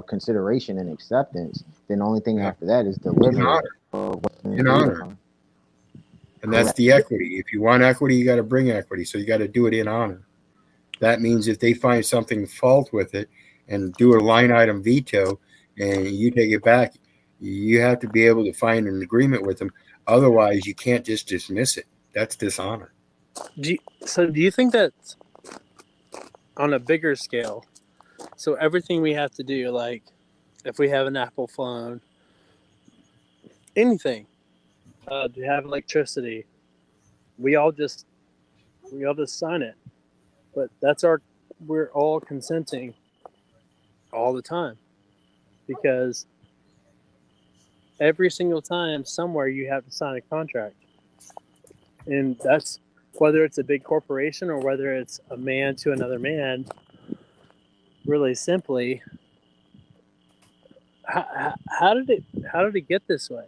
consideration and acceptance, then the only thing after that is delivery. In honor. And that's the equity. If you want equity, you got to bring equity. So you got to do it in honor. That means if they find something fault with it and do a line item veto and you take it back, you have to be able to find an agreement with them. Otherwise, you can't just dismiss it. That's dishonor. Do you think that on a bigger scale, so everything we have to do, like if we have an Apple phone, anything, to have electricity, we all just sign it. But we're all consenting all the time, because every single time somewhere you have to sign a contract. And that's whether it's a big corporation or whether it's a man to another man. Really simply, how did it get this way?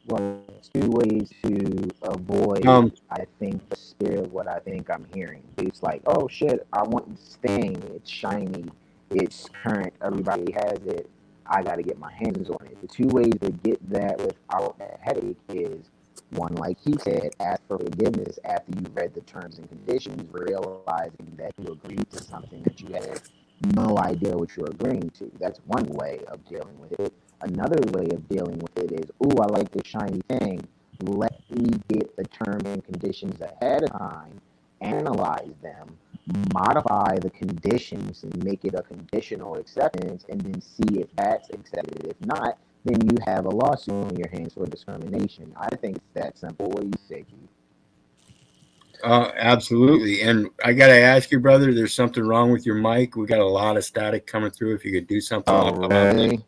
Well, two ways to avoid, I think, the spirit of what I think I'm hearing. It's like, oh shit, I want this thing. It's shiny. It's current. Everybody has it. I got to get my hands on it. The two ways to get that without a headache is, one, like he said, ask for forgiveness after you read the terms and conditions, realizing that you agreed to something that you had no idea what you're agreeing to. That's one way of dealing with it. Another way of dealing with it is, ooh, I like this shiny thing. Let me get the terms and conditions ahead of time, analyze them, modify the conditions and make it a conditional acceptance, and then see if that's accepted. If not, then you have a lawsuit on your hands for discrimination. I think it's that simple. What do you say, Keith? Absolutely. And I got to ask you, brother, there's something wrong with your mic. We got a lot of static coming through. If you could do something Oh, about really?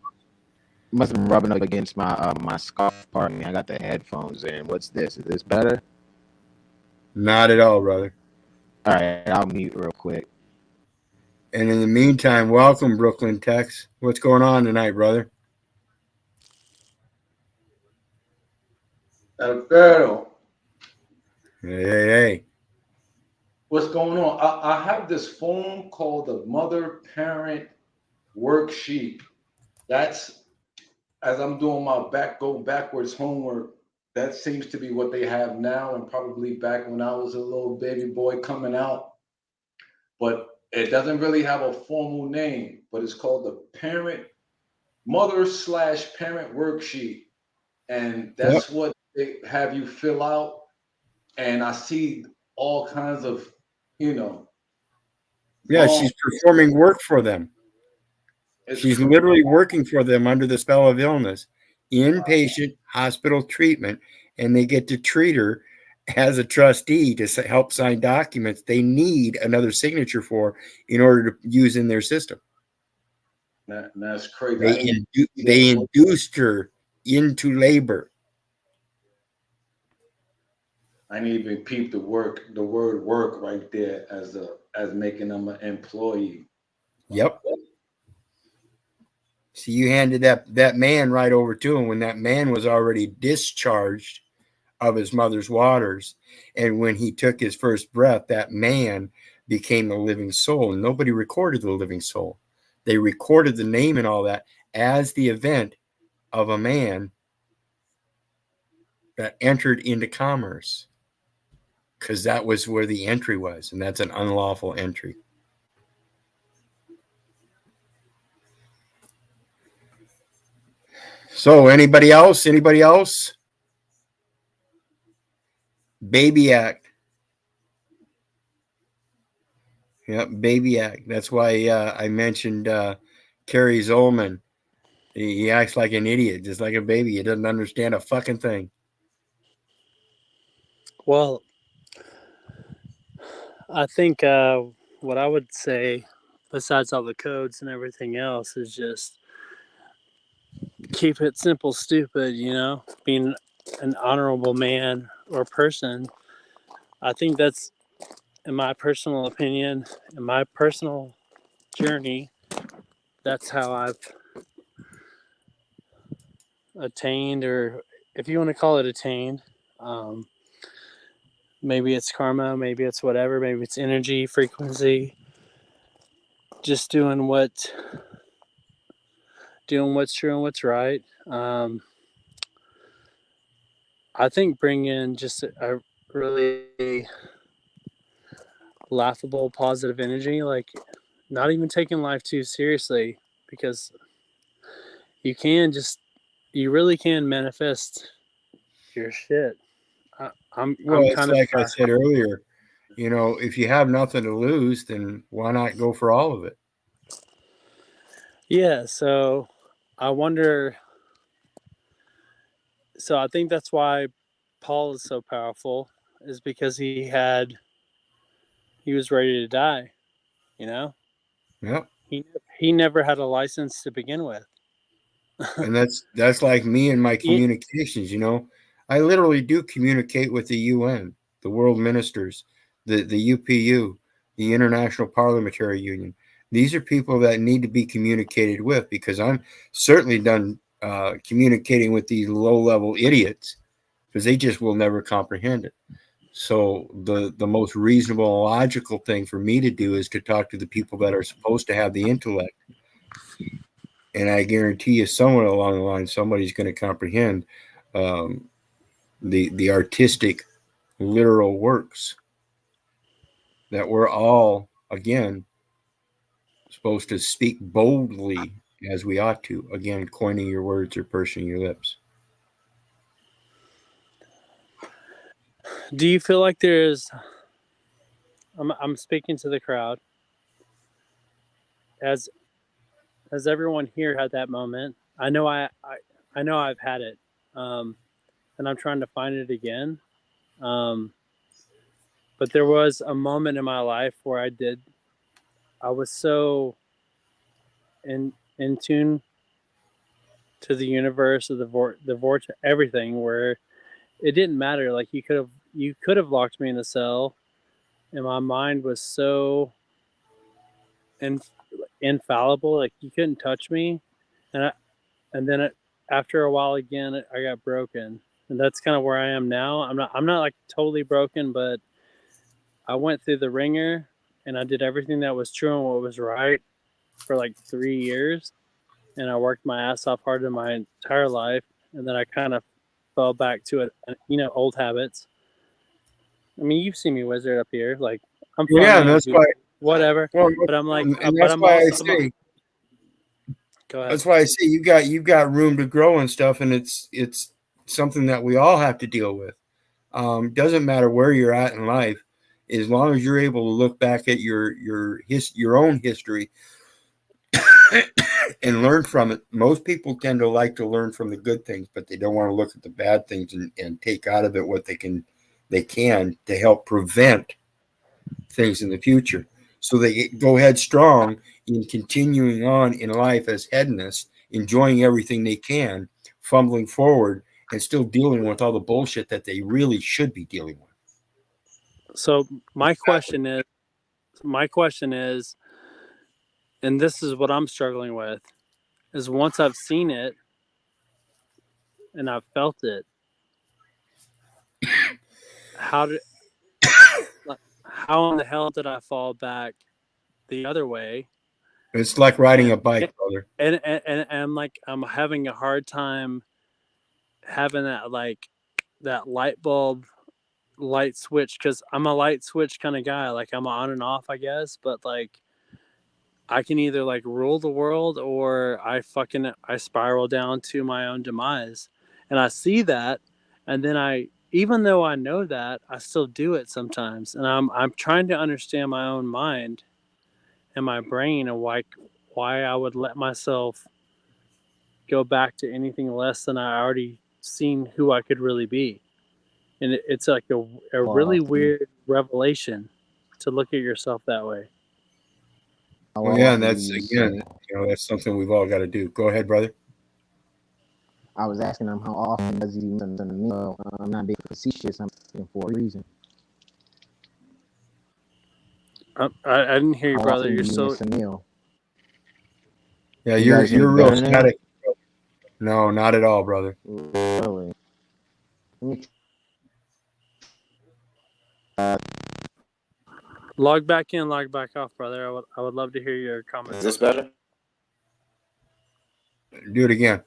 Must have been rubbing up against my scarf. Pardon me. I got the headphones in. What's this? Is this better? Not at all, brother. All right, I'll mute real quick. And in the meantime, welcome, Brooklyn, Tex. What's going on tonight, brother? Alfredo, Hey. what's going on? I have this form called the Mother Parent Worksheet. That's as I'm doing my go backwards homework. That seems to be what they have now, and probably back when I was a little baby boy coming out. But it doesn't really have a formal name, but it's called the Mother/Parent Worksheet. And Yep. that's what they have you fill out. And I see all kinds of, you know, Yeah, wrong. she's performing work for them. It's She's crazy. literally working for them under the spell of illness, inpatient hospital treatment, and they get to treat her as a trustee to help sign documents they need another signature for in order to use in their system. That's crazy. I They didn't see they that. induced her into labor. I didn't even peep the word work right there as making them an employee. Yep. So you handed that man right over to him when that man was already discharged of his mother's waters. And when he took his first breath, that man became a living soul. Nobody recorded the living soul. They recorded the name and all that as the event of a man that entered into commerce, because that was where the entry was, and that's an unlawful entry. So anybody else? Anybody else? Baby Act. Yep, Baby Act. That's why I mentioned Kerry Zolman. He acts like an idiot, just like a baby. He doesn't understand a fucking thing. Well, I think what I would say, besides all the codes and everything else, is just keep it simple, stupid, being an honorable man or person. I think that's, in my personal opinion, in my personal journey, that's how I've attained, or if you want to call it attained, maybe it's karma, maybe it's whatever, maybe it's energy, frequency, just doing what's true and what's right. I think bringing just a really laughable, positive energy, like not even taking life too seriously, because you really can manifest your shit. Well, I'm it's kind of like I said earlier, if you have nothing to lose, then why not go for all of it? yeah. So I wonder. So I think that's why Paul is so powerful, is because he was ready to die. You know, Yep. he never had a license to begin with. And that's like me and my He, communications. I literally do communicate with the UN, the world ministers, the UPU, the International Parliamentary Union. These are people that need to be communicated with, because I'm certainly done communicating with these low level idiots, because they just will never comprehend it. So the most reasonable and logical thing for me to do is to talk to the people that are supposed to have the intellect. And I guarantee you, somewhere along the line, somebody's going to comprehend um, the artistic, literal works that we're all, again, supposed to speak boldly as we ought to. Again, coining your words or pursing your lips. Do you feel like there's? I'm speaking to the crowd. As everyone here had that moment, I know I know I've had it, and I'm trying to find it again. But there was a moment in my life where I was so in tune to the universe, of the vortex, everything, where it didn't matter. Like you could have locked me in a cell, and my mind was so infallible. Like you couldn't touch me, and then after a while again, I got broken, and that's kind of where I am now. I'm not like totally broken, but I went through the ringer, and I did everything that was true and what was right for like 3 years, and I worked my ass off hard in my entire life, and then I kind of fell back to it, old habits. I mean, you've seen me wizard up here, like I'm funny, Yeah, and that's why. whatever. Well, But I'm like, and but that's I'm why I also. say. Go ahead. That's why I say you've got room to grow and stuff, and it's something that we all have to deal with. Doesn't matter where you're at in life, as long as you're able to look back at your own history and learn from it. Most people tend to like to learn from the good things, but they don't want to look at the bad things and take out of it what they can to help prevent things in the future. So they go headstrong in continuing on in life as hedonists, enjoying everything they can, fumbling forward, and still dealing with all the bullshit that they really should be dealing with. So my question is, and this is what I'm struggling with, is once I've seen it and I've felt it, how in the hell did I fall back the other way? It's like riding a bike, brother. And I'm like, I'm having a hard time having that light bulb, light switch, because I'm a light switch kind of guy. Like I'm on and off, I guess, but like I can either like rule the world or I spiral down to my own demise. And I see that, and then even though I know that, I still do it sometimes. And I'm trying to understand my own mind and my brain, and why I would let myself go back to anything less than I already seen who I could really be. And it's like a really weird revelation to look at yourself that way. Well, yeah, and that's again, that's something we've all got to do. Go ahead, brother. I was asking him how often does he listen to me. I'm not being facetious. I'm asking for a reason. I didn't hear you, brother. You're so. Yeah, you're real static. No, not at all, brother. Really? Log back in, log back off, brother. I would love to hear your comments. Is this better? Do it again.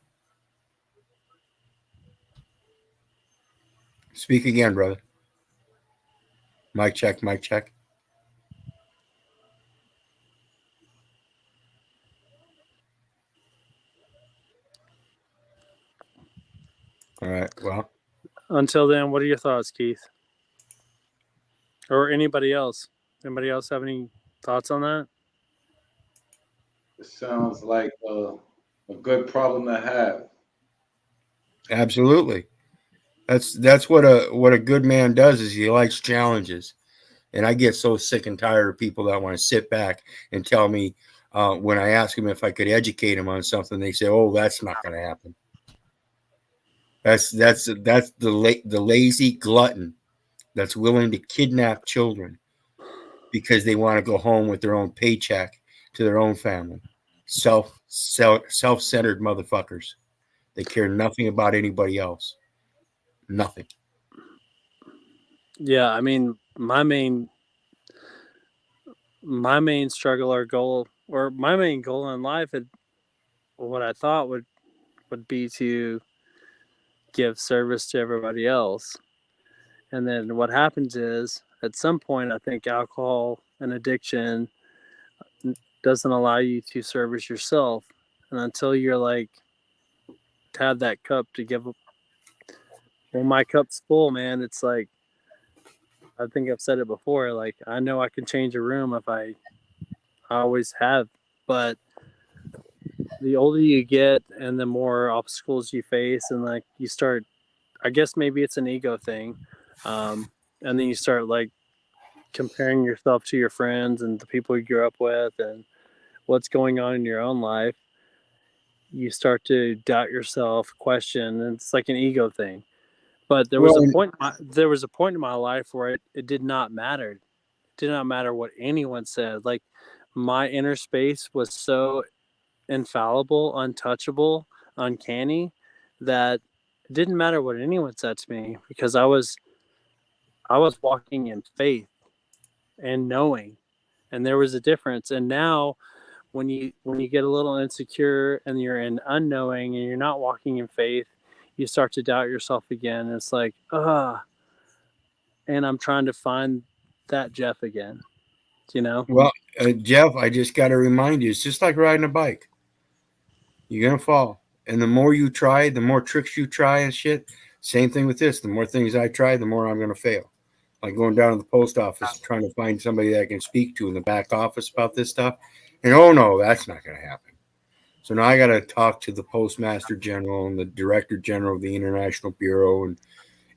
Speak again, brother. Mic check, mic check. All right, well. Until then, what are your thoughts, Keith? Or anybody else? Anybody else have any thoughts on that? It sounds like a good problem to have. Absolutely. That's what a good man does, is he likes challenges. And I get so sick and tired of people that want to sit back and tell me when I ask them if I could educate them on something, they say, "Oh, that's not going to happen." That's the lazy glutton that's willing to kidnap children because they want to go home with their own paycheck to their own family. Self-centered motherfuckers. They care nothing about anybody else. Nothing. Yeah, I mean, my main struggle or goal, or my main goal in life, what I thought would be to give service to everybody else. And then what happens is, at some point, I think alcohol and addiction doesn't allow you to service yourself. And until you're like, to have that cup to give up, when my cup's full, man, it's like, I think I've said it before, like, I know I can change a room if I always have. But the older you get and the more obstacles you face, and like you start, I guess maybe it's an ego thing. And then you start like comparing yourself to your friends and the people you grew up with and what's going on in your own life. You start to doubt yourself, question, and it's like an ego thing. But there was Well, a point. There was a point in my life where it did not matter. It did not matter what anyone said. Like my inner space was so infallible, untouchable, uncanny that it didn't matter what anyone said to me because I was walking in faith and knowing, and there was a difference. And now when you get a little insecure and you're in unknowing and you're not walking in faith, you start to doubt yourself again. And it's like, and I'm trying to find that Jeff again, you know? well, Jeff, I just got to remind you, it's just like riding a bike. You're gonna fall, and the more you try, the more tricks you try and shit. Same thing with this. The more things I try, the more I'm gonna fail. Like going down to the post office trying to find somebody that I can speak to in the back office about this stuff, and oh no, that's not gonna happen. So now I got to talk to the postmaster general and the director general of the International Bureau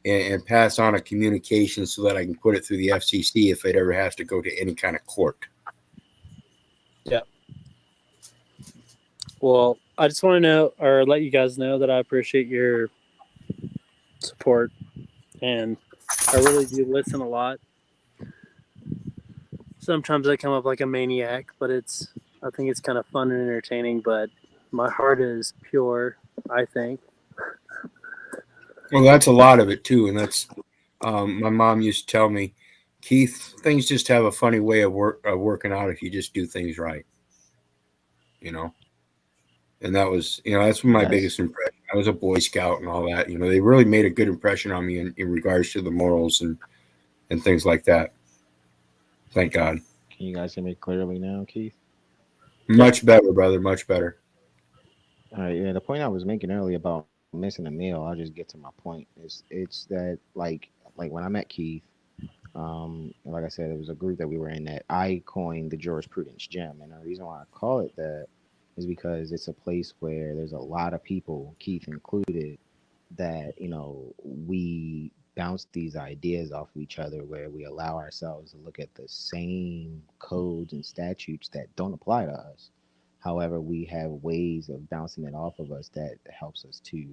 and pass on a communication so that I can put it through the FCC if it ever has to go to any kind of court. Yeah. Well, I just want to know or let you guys know that I appreciate your support, and I really do listen a lot. Sometimes I come up like a maniac, but I think it's kind of fun and entertaining, but my heart is pure, I think. Well, that's a lot of it too, and that's my mom used to tell me, Keith, things just have a funny way of working out if you just do things right, you know. And that was, that's my That's biggest impression. I was a Boy Scout and all that. They really made a good impression on me in regards to the morals and things like that. Thank God. Can you guys hear me clearly now, Keith? Yeah. Much better, brother. Much better. All right, yeah. The point I was making earlier about missing a meal, I'll just get to my point. It's that like when I met Keith, like I said, it was a group that we were in that I coined the jurisprudence gym, and the reason why I call it that is because it's a place where there's a lot of people, Keith included, that we bounce these ideas off of each other, where we allow ourselves to look at the same codes and statutes that don't apply to us. However, we have ways of bouncing it off of us that helps us to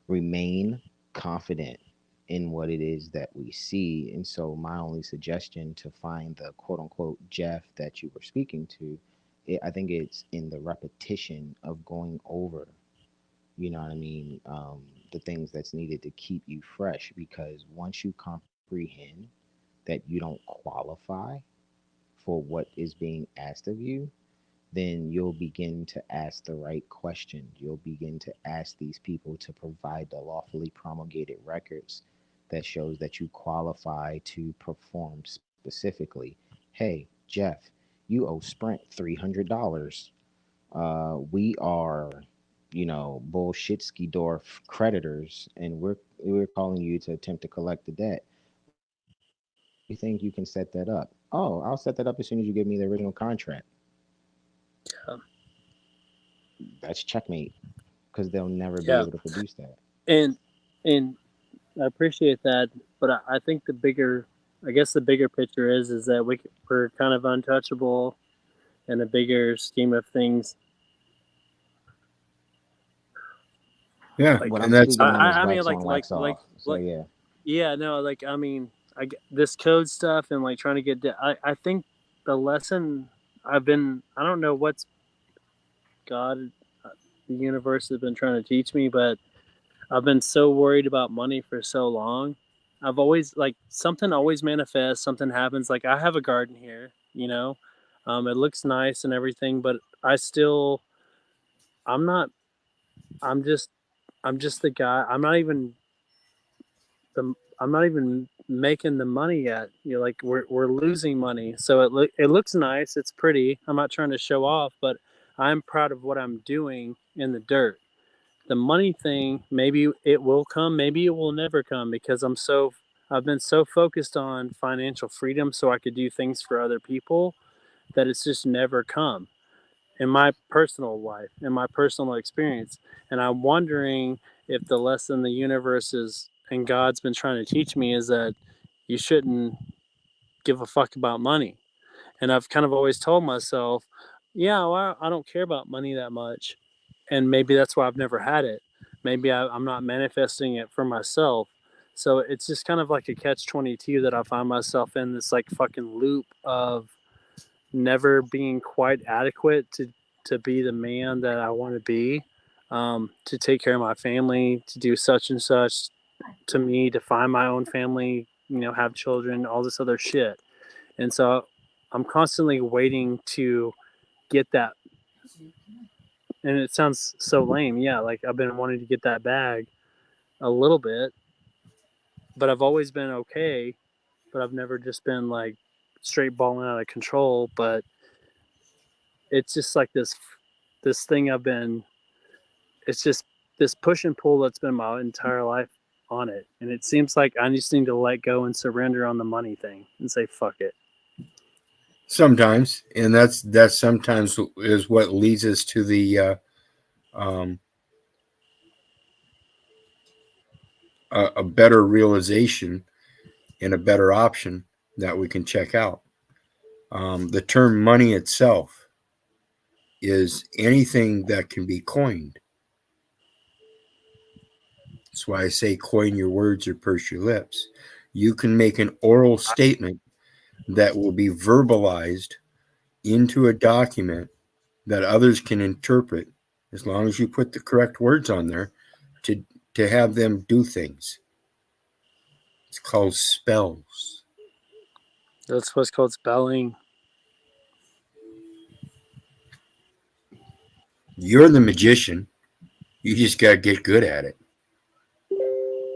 remain confident in what it is that we see. And so, my only suggestion to find the quote unquote Jeff that you were speaking to, I think it's in the repetition of going over, you know what I mean, the things that's needed to keep you fresh. Because once you comprehend that you don't qualify for what is being asked of you, then you'll begin to ask the right questions. You'll begin to ask these people to provide the lawfully promulgated records that shows that you qualify to perform specifically. Hey, Jeff, you owe Sprint $300. We are, bullshitsky Dorf creditors, and we're calling you to attempt to collect the debt. We think you can set that up. Oh, I'll set that up as soon as you give me the original contract. Yeah. That's checkmate, because they'll never be Yeah. able to produce that. And I appreciate that, but I think I guess the bigger picture is that we're kind of untouchable in a bigger scheme of things. Yeah, Like What and I'm that's speaking on is I mean, wax on, wax off. So yeah, yeah, no, like I mean, this code stuff and like trying to get. I think the lesson I don't know what's God, the universe has been trying to teach me, but I've been so worried about money for so long. I've always like something always manifests, something happens. Like I have a garden here, it looks nice and everything, but I'm not, I'm just the guy. I'm not even making the money yet. You're like, we're losing money. So it looks nice. It's pretty. I'm not trying to show off, but I'm proud of what I'm doing in the dirt. The money thing, maybe it will come, maybe it will never come, because I've been so focused on financial freedom so I could do things for other people that it's just never come in my personal life, in my personal experience. And I'm wondering if the lesson the universe is and God's been trying to teach me is that you shouldn't give a fuck about money. And I've kind of always told myself, yeah, well, I don't care about money that much. And maybe that's why I've never had it. Maybe I'm not manifesting it for myself. So it's just kind of like a catch 22 that I find myself in, this like fucking loop of never being quite adequate to be the man that I want to be, to take care of my family, to do such and such, to me, to find my own family, have children, all this other shit. And so I'm constantly waiting to get that. And it sounds so lame. Yeah, like I've been wanting to get that bag a little bit, but I've always been okay, but I've never just been like straight balling out of control. But it's just like this thing it's just this push and pull that's been my entire life on it. And it seems like I just need to let go and surrender on the money thing and say, fuck it. Sometimes, and that's sometimes is what leads us to the a better realization and a better option that we can check out. The term money itself is anything that can be coined. That's why I say coin your words or purse your lips. You can make an oral statement that will be verbalized into a document that others can interpret, as long as you put the correct words on there to have them do things. It's called spells. That's what's called spelling. You're the magician. You just got to get good at it.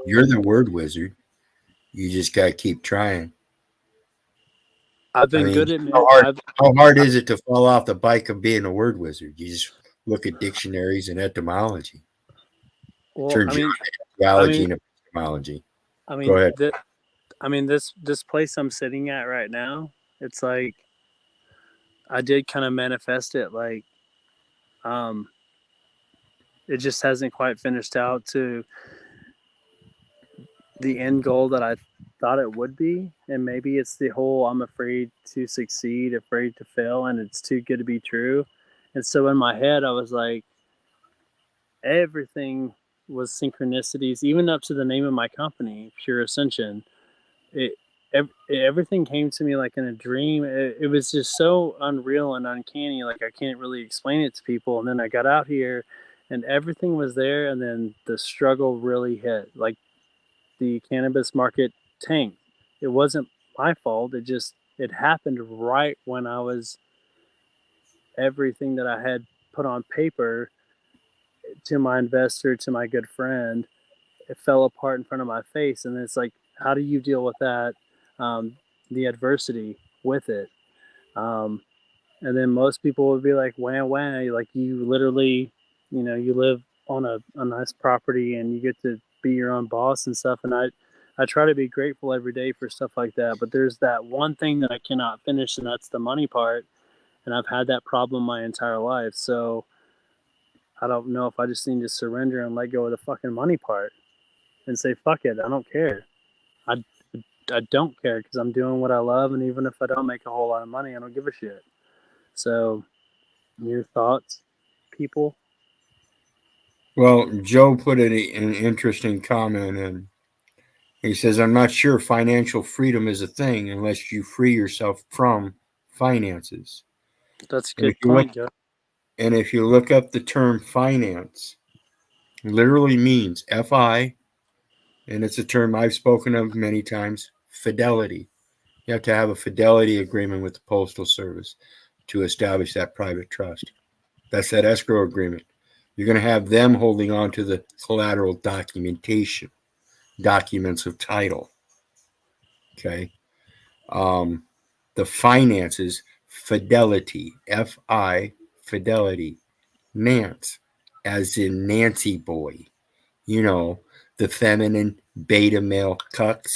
You're the word wizard. You just got to keep trying. I've been good at how hard is it to fall off the bike of being a word wizard? You just look at dictionaries and etymology. Well, Turns theology into etymology. Go ahead. This place I'm sitting at right now, it's like I did kind of manifest it. Like, it just hasn't quite finished out to the end goal that I thought it would be. And maybe it's the whole I'm afraid to succeed, afraid to fail, and it's too good to be true. And so in my head, I was like, everything was synchronicities, even up to the name of my company, Pure Ascension. Everything came to me like in a dream. It was just so unreal and uncanny. Like I can't really explain it to people. And then I got out here and everything was there. And then the struggle really hit. Like the cannabis market tanked. It wasn't my fault. It happened right when I was everything that I had put on paper to my investor, to my good friend. It fell apart in front of my face. And it's like, how do you deal with that? The adversity with it. And then most people would be like, wah, wah, like you literally, you live on a nice property and you get to be your own boss and stuff. And I try to be grateful every day for stuff like that. But there's that one thing that I cannot finish, and that's the money part. And I've had that problem my entire life. So I don't know if I just need to surrender and let go of the fucking money part and say, fuck it, I don't care. I don't care because I'm doing what I love, and even if I don't make a whole lot of money, I don't give a shit. So, your thoughts, people? Well, Joe put an interesting comment in. He says, I'm not sure financial freedom is a thing unless you free yourself from finances. That's a good point, Joe. And if you look up the term finance, literally means FI, and it's a term I've spoken of many times, fidelity. You have to have a fidelity agreement with the Postal Service to establish that private trust. That's that escrow agreement. You're going to have them holding on to the collateral documentation, documents of title. Okay. The finances, fidelity, F-I, fidelity. Nance, as in Nancy boy. You know, the feminine beta male cucks.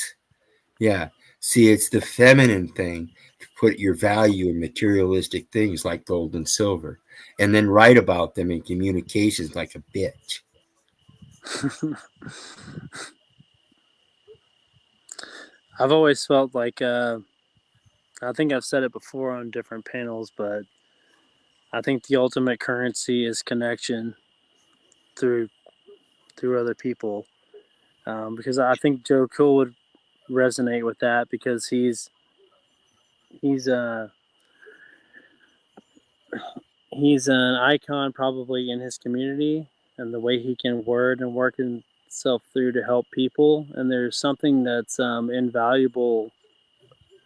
Yeah. See, it's the feminine thing to put your value in materialistic things like gold and silver, and then write about them in communications like a bitch. I've always felt like I think I've said it before on different panels, but I think the ultimate currency is connection through other people. Because I think Joe Cool would resonate with that because he's uh he's an icon probably in his community and the way he can word and work himself through to help people. And there's something that's invaluable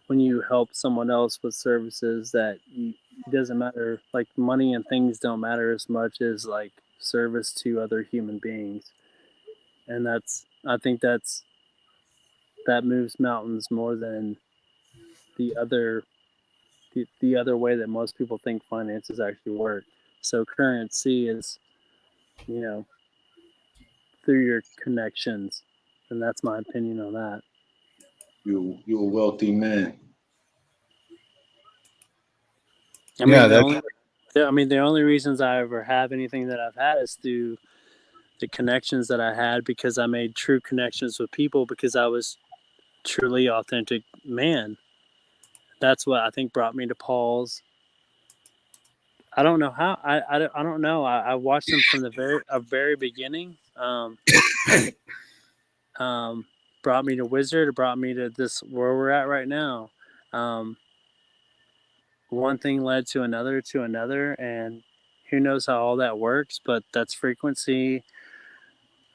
when you help someone else with services that it doesn't matter, like money and things don't matter as much as like service to other human beings. And I think that moves mountains more than the other the other way that most people think finances actually work. So currency is, you know, through your connections, and that's my opinion on that. You a wealthy man. I Yeah, mean, that's the only reasons I ever have anything that I've had is through the connections that I had because I made true connections with people because I was truly authentic man. That's what I think brought me to Paul's. I don't know how. I don't know. I watched them from the very beginning. Um, brought me to Wizard. It brought me to this where we're at right now. Um, one thing led to another, and who knows how all that works? But that's frequency,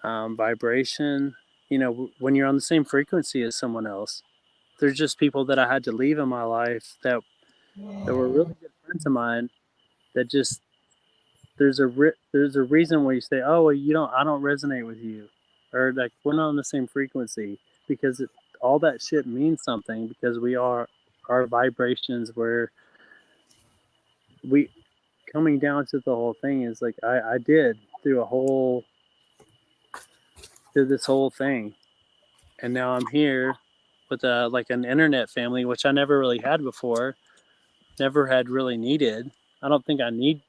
vibration. You know, when you're on the same frequency as someone else, there's just people that I had to leave in my life that were really good friends of mine. That just there's a reason where you say, oh, well, you don't, I don't resonate with you, or like we're not on the same frequency because all that shit means something because we are our vibrations where we coming down to the whole thing is like I did through this whole thing, and now I'm here with like an internet family which I never really had before, never had really needed. I don't think I need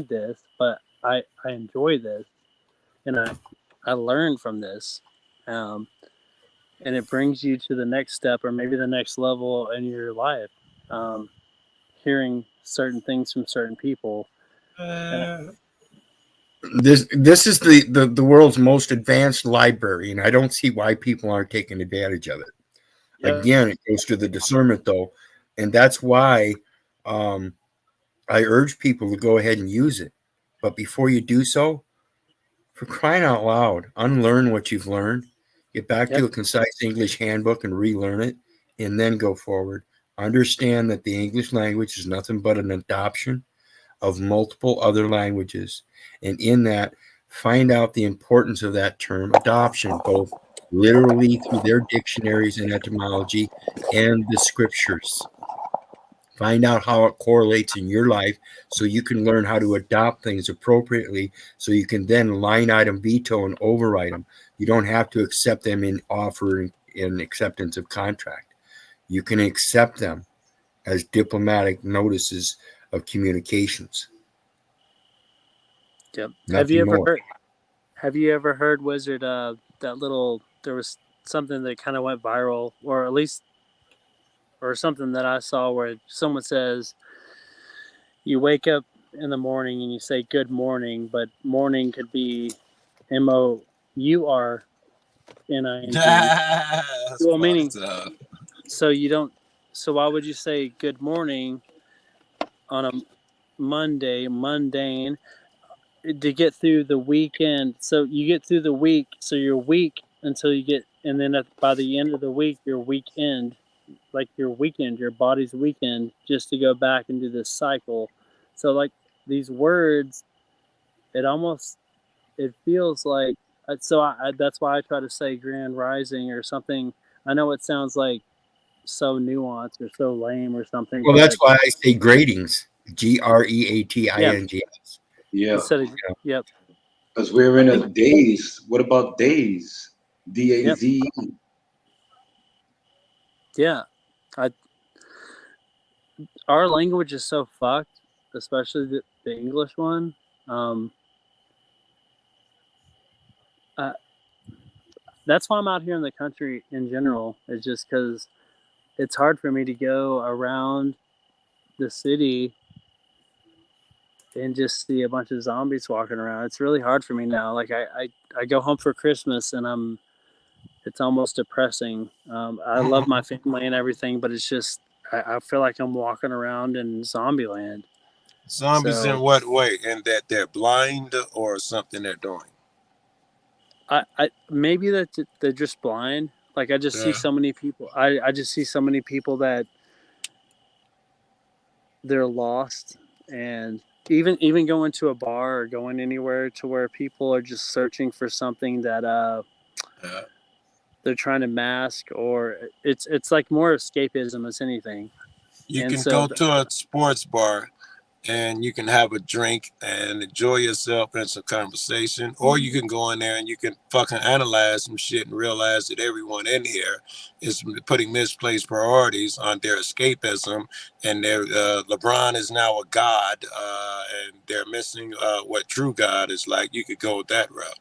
this, but I enjoy this, and I learn from this, um, and it brings you to the next step or maybe the next level in your life. Um, Hearing certain things from certain people, and this is the world's most advanced library, and I don't see why people aren't taking advantage of it. yeah, Again, it goes to the discernment though, and that's why um, I urge people to go ahead and use it. But before you do so, for crying out loud, unlearn what you've learned, get back yep, to a concise English handbook and relearn it, and then go forward. Understand that the English language is nothing but an adoption of multiple other languages. And in that, find out the importance of that term adoption, both literally through their dictionaries and etymology and the scriptures. Find out how it correlates in your life so you can learn how to adopt things appropriately so you can then line item veto and override them. You don't have to accept them in offer in acceptance of contract. You can accept them as diplomatic notices of communications. yep. Nothing more. Have you ever heard Wizard? That little there was something that kind of went viral, or at least or something that I saw where someone says you wake up in the morning and you say good morning, but morning could be MOURNING. That's Well, meaning fucked up. so you don't. So why would you say good morning on a Monday, mundane, to get through the weekend? So you get through the week, so you're weak until you get, and then by the end of the week, your weekend, like your weekend, your body's weekend, just to go back and do this cycle. So like these words, it almost it feels like so. That's why I try to say grand rising or something. I know it sounds like so nuanced or so lame or something. Well, But that's why I say gratings. Greatings. Yeah, instead of yep, because we're I in think a daze. What about daze? yep, DAZE. yeah. I Our language is so fucked, especially the English one. Um, uh, that's why I'm out here in the country in general. Is just because it's hard for me to go around the city and just see a bunch of zombies walking around. It's really hard for me now. Like I go home for Christmas and it's almost depressing. I love my family and everything, but it's just I feel like I'm walking around in zombie land. Zombies in So what way? In that they're blind or something they're doing? I maybe that they're just blind. Like I just see Yeah. so many people. I just see so many people that they're lost, and even going to a bar or going anywhere to where people are just searching for something that Yeah. they're trying to mask, or it's like more escapism as anything. You And can so go to a sports bar and you can have a drink and enjoy yourself and some conversation, or you can go in there and you can fucking analyze some shit and realize that everyone in here is putting misplaced priorities on their escapism, and their LeBron is now a god, and they're missing what true God is like. You could go that route.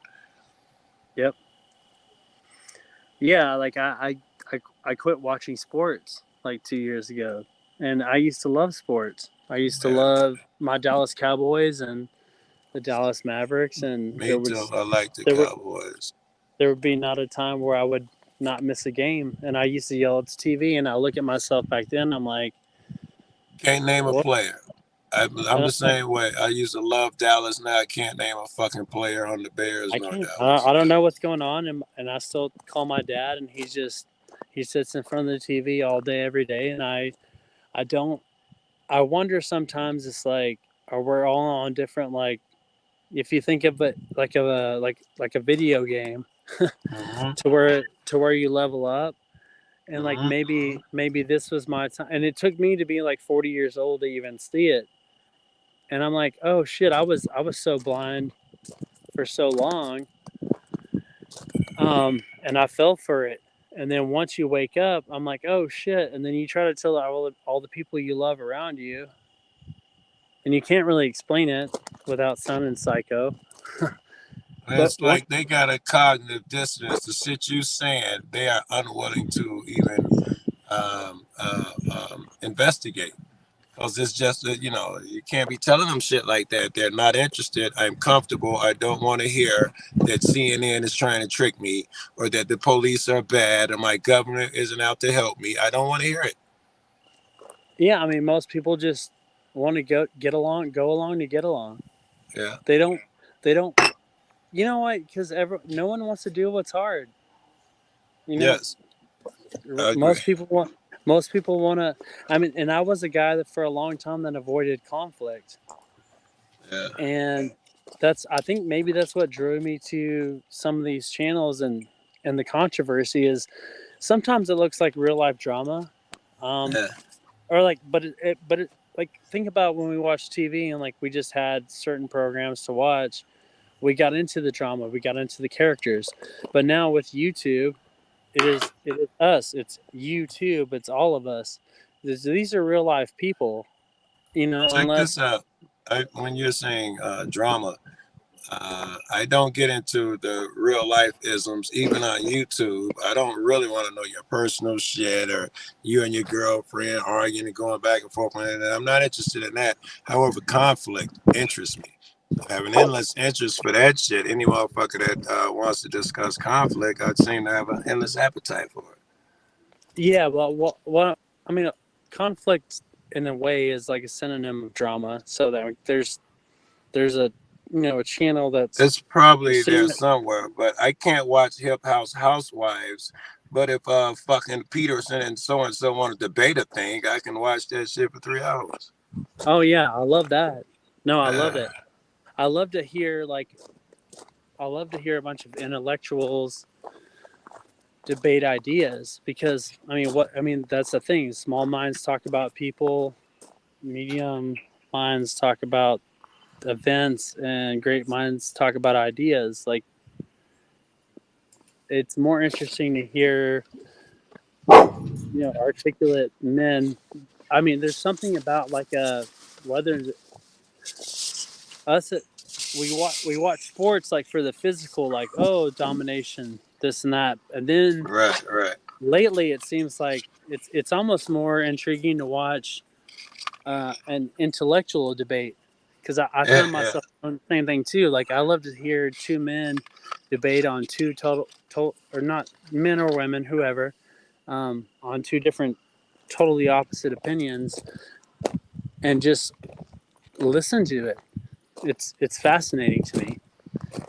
yep, yeah, like I quit watching sports like 2 years ago, and I used to love sports. I used to Yeah, love my Dallas Cowboys and the Dallas Mavericks, and me too. I like the there were Cowboys. there would be not a time where I would not miss a game. And I used to yell at the TV, and I look at myself back then. I'm like, Can't name a what? player. I'm the same way. I used to love Dallas. Now I can't name a fucking player on the Bears I nor can't. Dallas. I don't know what's going on, and I still call my dad, and he sits in front of the TV all day, every day, and I don't. I wonder sometimes. It's like, are we all on different, like, if you think of it like a video game, Mm-hmm. to where you level up, and like Mm-hmm. maybe this was my time, and it took me to be like 40 years old to even see it. And I'm like, oh shit, I was so blind for so long, and I fell for it. And then once you wake up, I'm like, oh shit, and then you try to tell all the people you love around you, and you can't really explain it without sounding psycho. But It's once like they got a cognitive dissonance. The shit you saying, they are unwilling to even investigate. Because it's just that, you can't be telling them shit like that. They're not interested. I'm comfortable. I don't want to hear that CNN is trying to trick me, or that the police are bad, or my government isn't out to help me. I don't want to hear it. Yeah, I mean, most people just want to go along to get along. Yeah. They don't. You know what? Because no one wants to do what's hard. You know, Yes, I agree. most people want to. I mean, and I was a guy that for a long time that avoided conflict, Yeah. and I think maybe that's what drew me to some of these channels, and the controversy is sometimes it looks like real life drama, um, Yeah. or like, but it like, think about when we watch TV and like we just had certain programs to watch. We got into the drama, we got into the characters, but now with YouTube, it is us. It's YouTube. It's all of us. These are real life people. Check Unless this out. When you're saying drama, I don't get into the real life isms, even on YouTube. I don't really want to know your personal shit, or you and your girlfriend arguing and going back and forth. And I'm not interested in that. However, conflict interests me. I have an endless interest for that shit. Any motherfucker that wants to discuss conflict, I'd seem to have an endless appetite for it. yeah, well, what I mean, conflict in a way is like a synonym of drama. So that there's a channel that's It's probably there sitting. somewhere, but I can't watch Hip House Housewives. But if fucking Peterson and so want to debate a thing, I can watch that shit for 3 hours. Oh yeah, I love that. No, I love Yeah. it. I love to hear a bunch of intellectuals debate ideas, because that's the thing. Small minds talk about people, medium minds talk about events, and great minds talk about ideas. Like, it's more interesting to hear, articulate men. There's something about like whether us we watch sports like for the physical, like, oh, domination, this and that, and then Right, right. lately it seems like it's almost more intriguing to watch an intellectual debate, because I Yeah, found yeah. myself doing the same thing too. Like, I love to hear two men debate on two total or not men or women, whoever, on two different totally opposite opinions, and just listen to it. It's fascinating to me.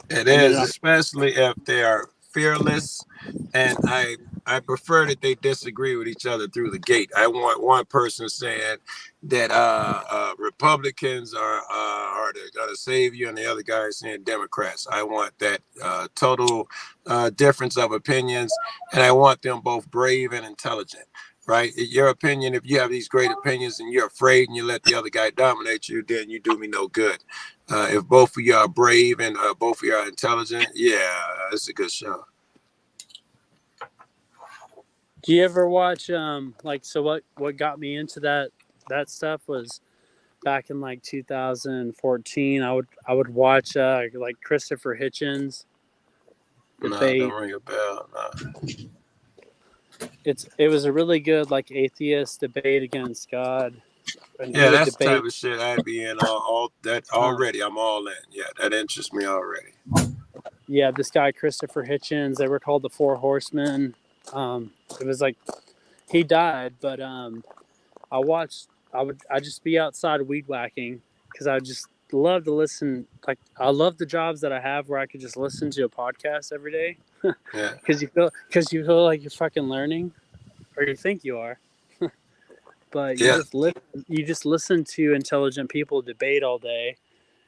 It And is, then especially if they are fearless, and I prefer that they disagree with each other through the gate. I want one person saying that Republicans are gonna save you, and the other guy is saying Democrats. I want that total difference of opinions, and I want them both brave and intelligent. Right, your opinion. If you have these great opinions and you're afraid and you let the other guy dominate you, then you do me no good. If both of you are brave and both of you are intelligent, yeah, it's a good show. do you ever watch so what got me into that stuff was back in like 2014. I would watch like Christopher Hitchens No, debate. don't ring a bell. No. It was a really good like atheist debate against God, and he Yeah, would that's the type debate. of shit I'd be in all that Uh, already. I'm all in. Yeah, that interests me already. yeah, this guy Christopher Hitchens. They were called the Four Horsemen. It was like he died, but I watched. I just be outside weed whacking because I just love to listen. Like, I love the jobs that I have where I could just listen to a podcast every day Yeah, because you feel like you're fucking learning, or you think you are. But yeah. you just listen to intelligent people debate all day,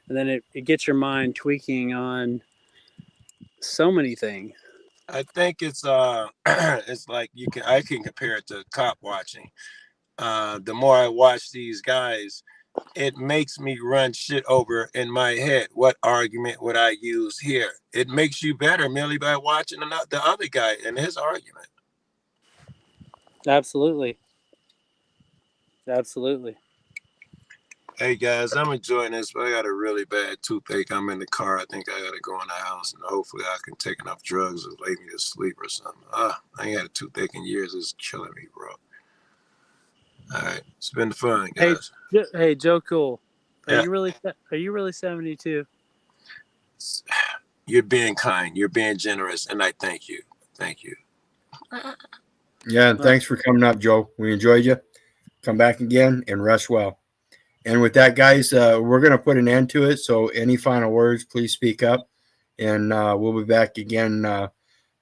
and then it gets your mind tweaking on so many things. I think it's it's like I can compare it to cop watching. The more I watch these guys, it makes me run shit over in my head. What argument would I use here? It makes you better merely by watching the other guy and his argument. Absolutely, absolutely. Hey guys, I'm enjoying this, but I got a really bad toothache. I'm in the car. I think I gotta go in the house, and hopefully I can take enough drugs to lay me to sleep or something. I ain't had a toothache in years. It's killing me, bro. All right, it's been fun, Hey, guys. hey, Joe Cool, are Yeah, you really 72? you're being kind. You're being generous, and I thank you. Thank you. Yeah, and thanks for coming up, Joe. We enjoyed you. Come back again and rest well. And with that, guys, we're going to put an end to it. So, any final words, please speak up. And we'll be back again,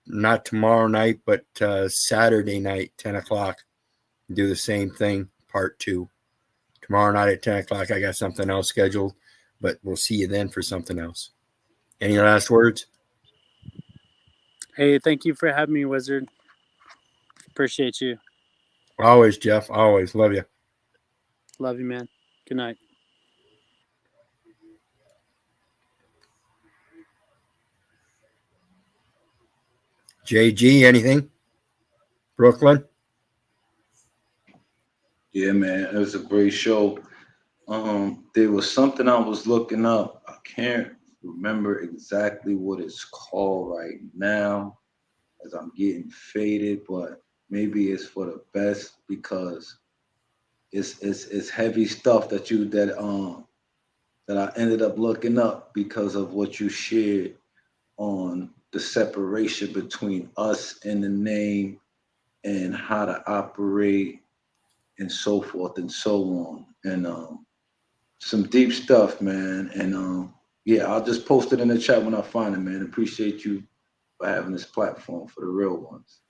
not tomorrow night, but Saturday night, 10 o'clock. Do the same thing, part 2. Tomorrow night at 10 o'clock, I got something else scheduled, but we'll see you then for something else. Any last words? Hey, thank you for having me, Wizard. Appreciate you. Always, Jeff. Always. Love you. Love you, man. Good night. JG, anything? Brooklyn? Yeah, man, it was a great show. There was something I was looking up. I can't remember exactly what it's called right now, as I'm getting faded, but maybe it's for the best because it's heavy stuff that I ended up looking up because of what you shared on the separation between us and the name and how to operate and so forth and so on. And some deep stuff, man. And yeah, I'll just post it in the chat when I find it, man. Appreciate you for having this platform for the real ones.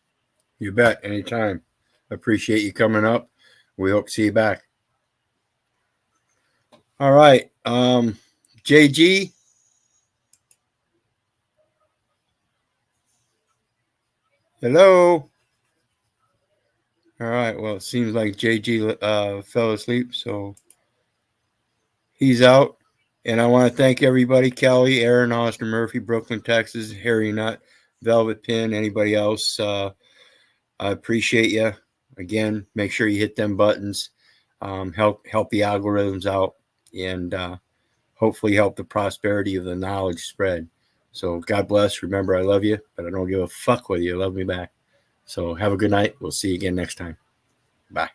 You bet. Anytime. Appreciate you coming up. We hope to see you back. All right. JG. Hello. All right. Well, it seems like JG fell asleep, so he's out. And I want to thank everybody: Kelly, Aaron, Austin Murphy, Brooklyn, Texas, Harry Nut, Velvet Pin, anybody else. I appreciate you. Again, make sure you hit them buttons. Help the algorithms out, and hopefully help the prosperity of the knowledge spread. So God bless. Remember, I love you, but I don't give a fuck whether you love me back. So have a good night. We'll see you again next time. Bye.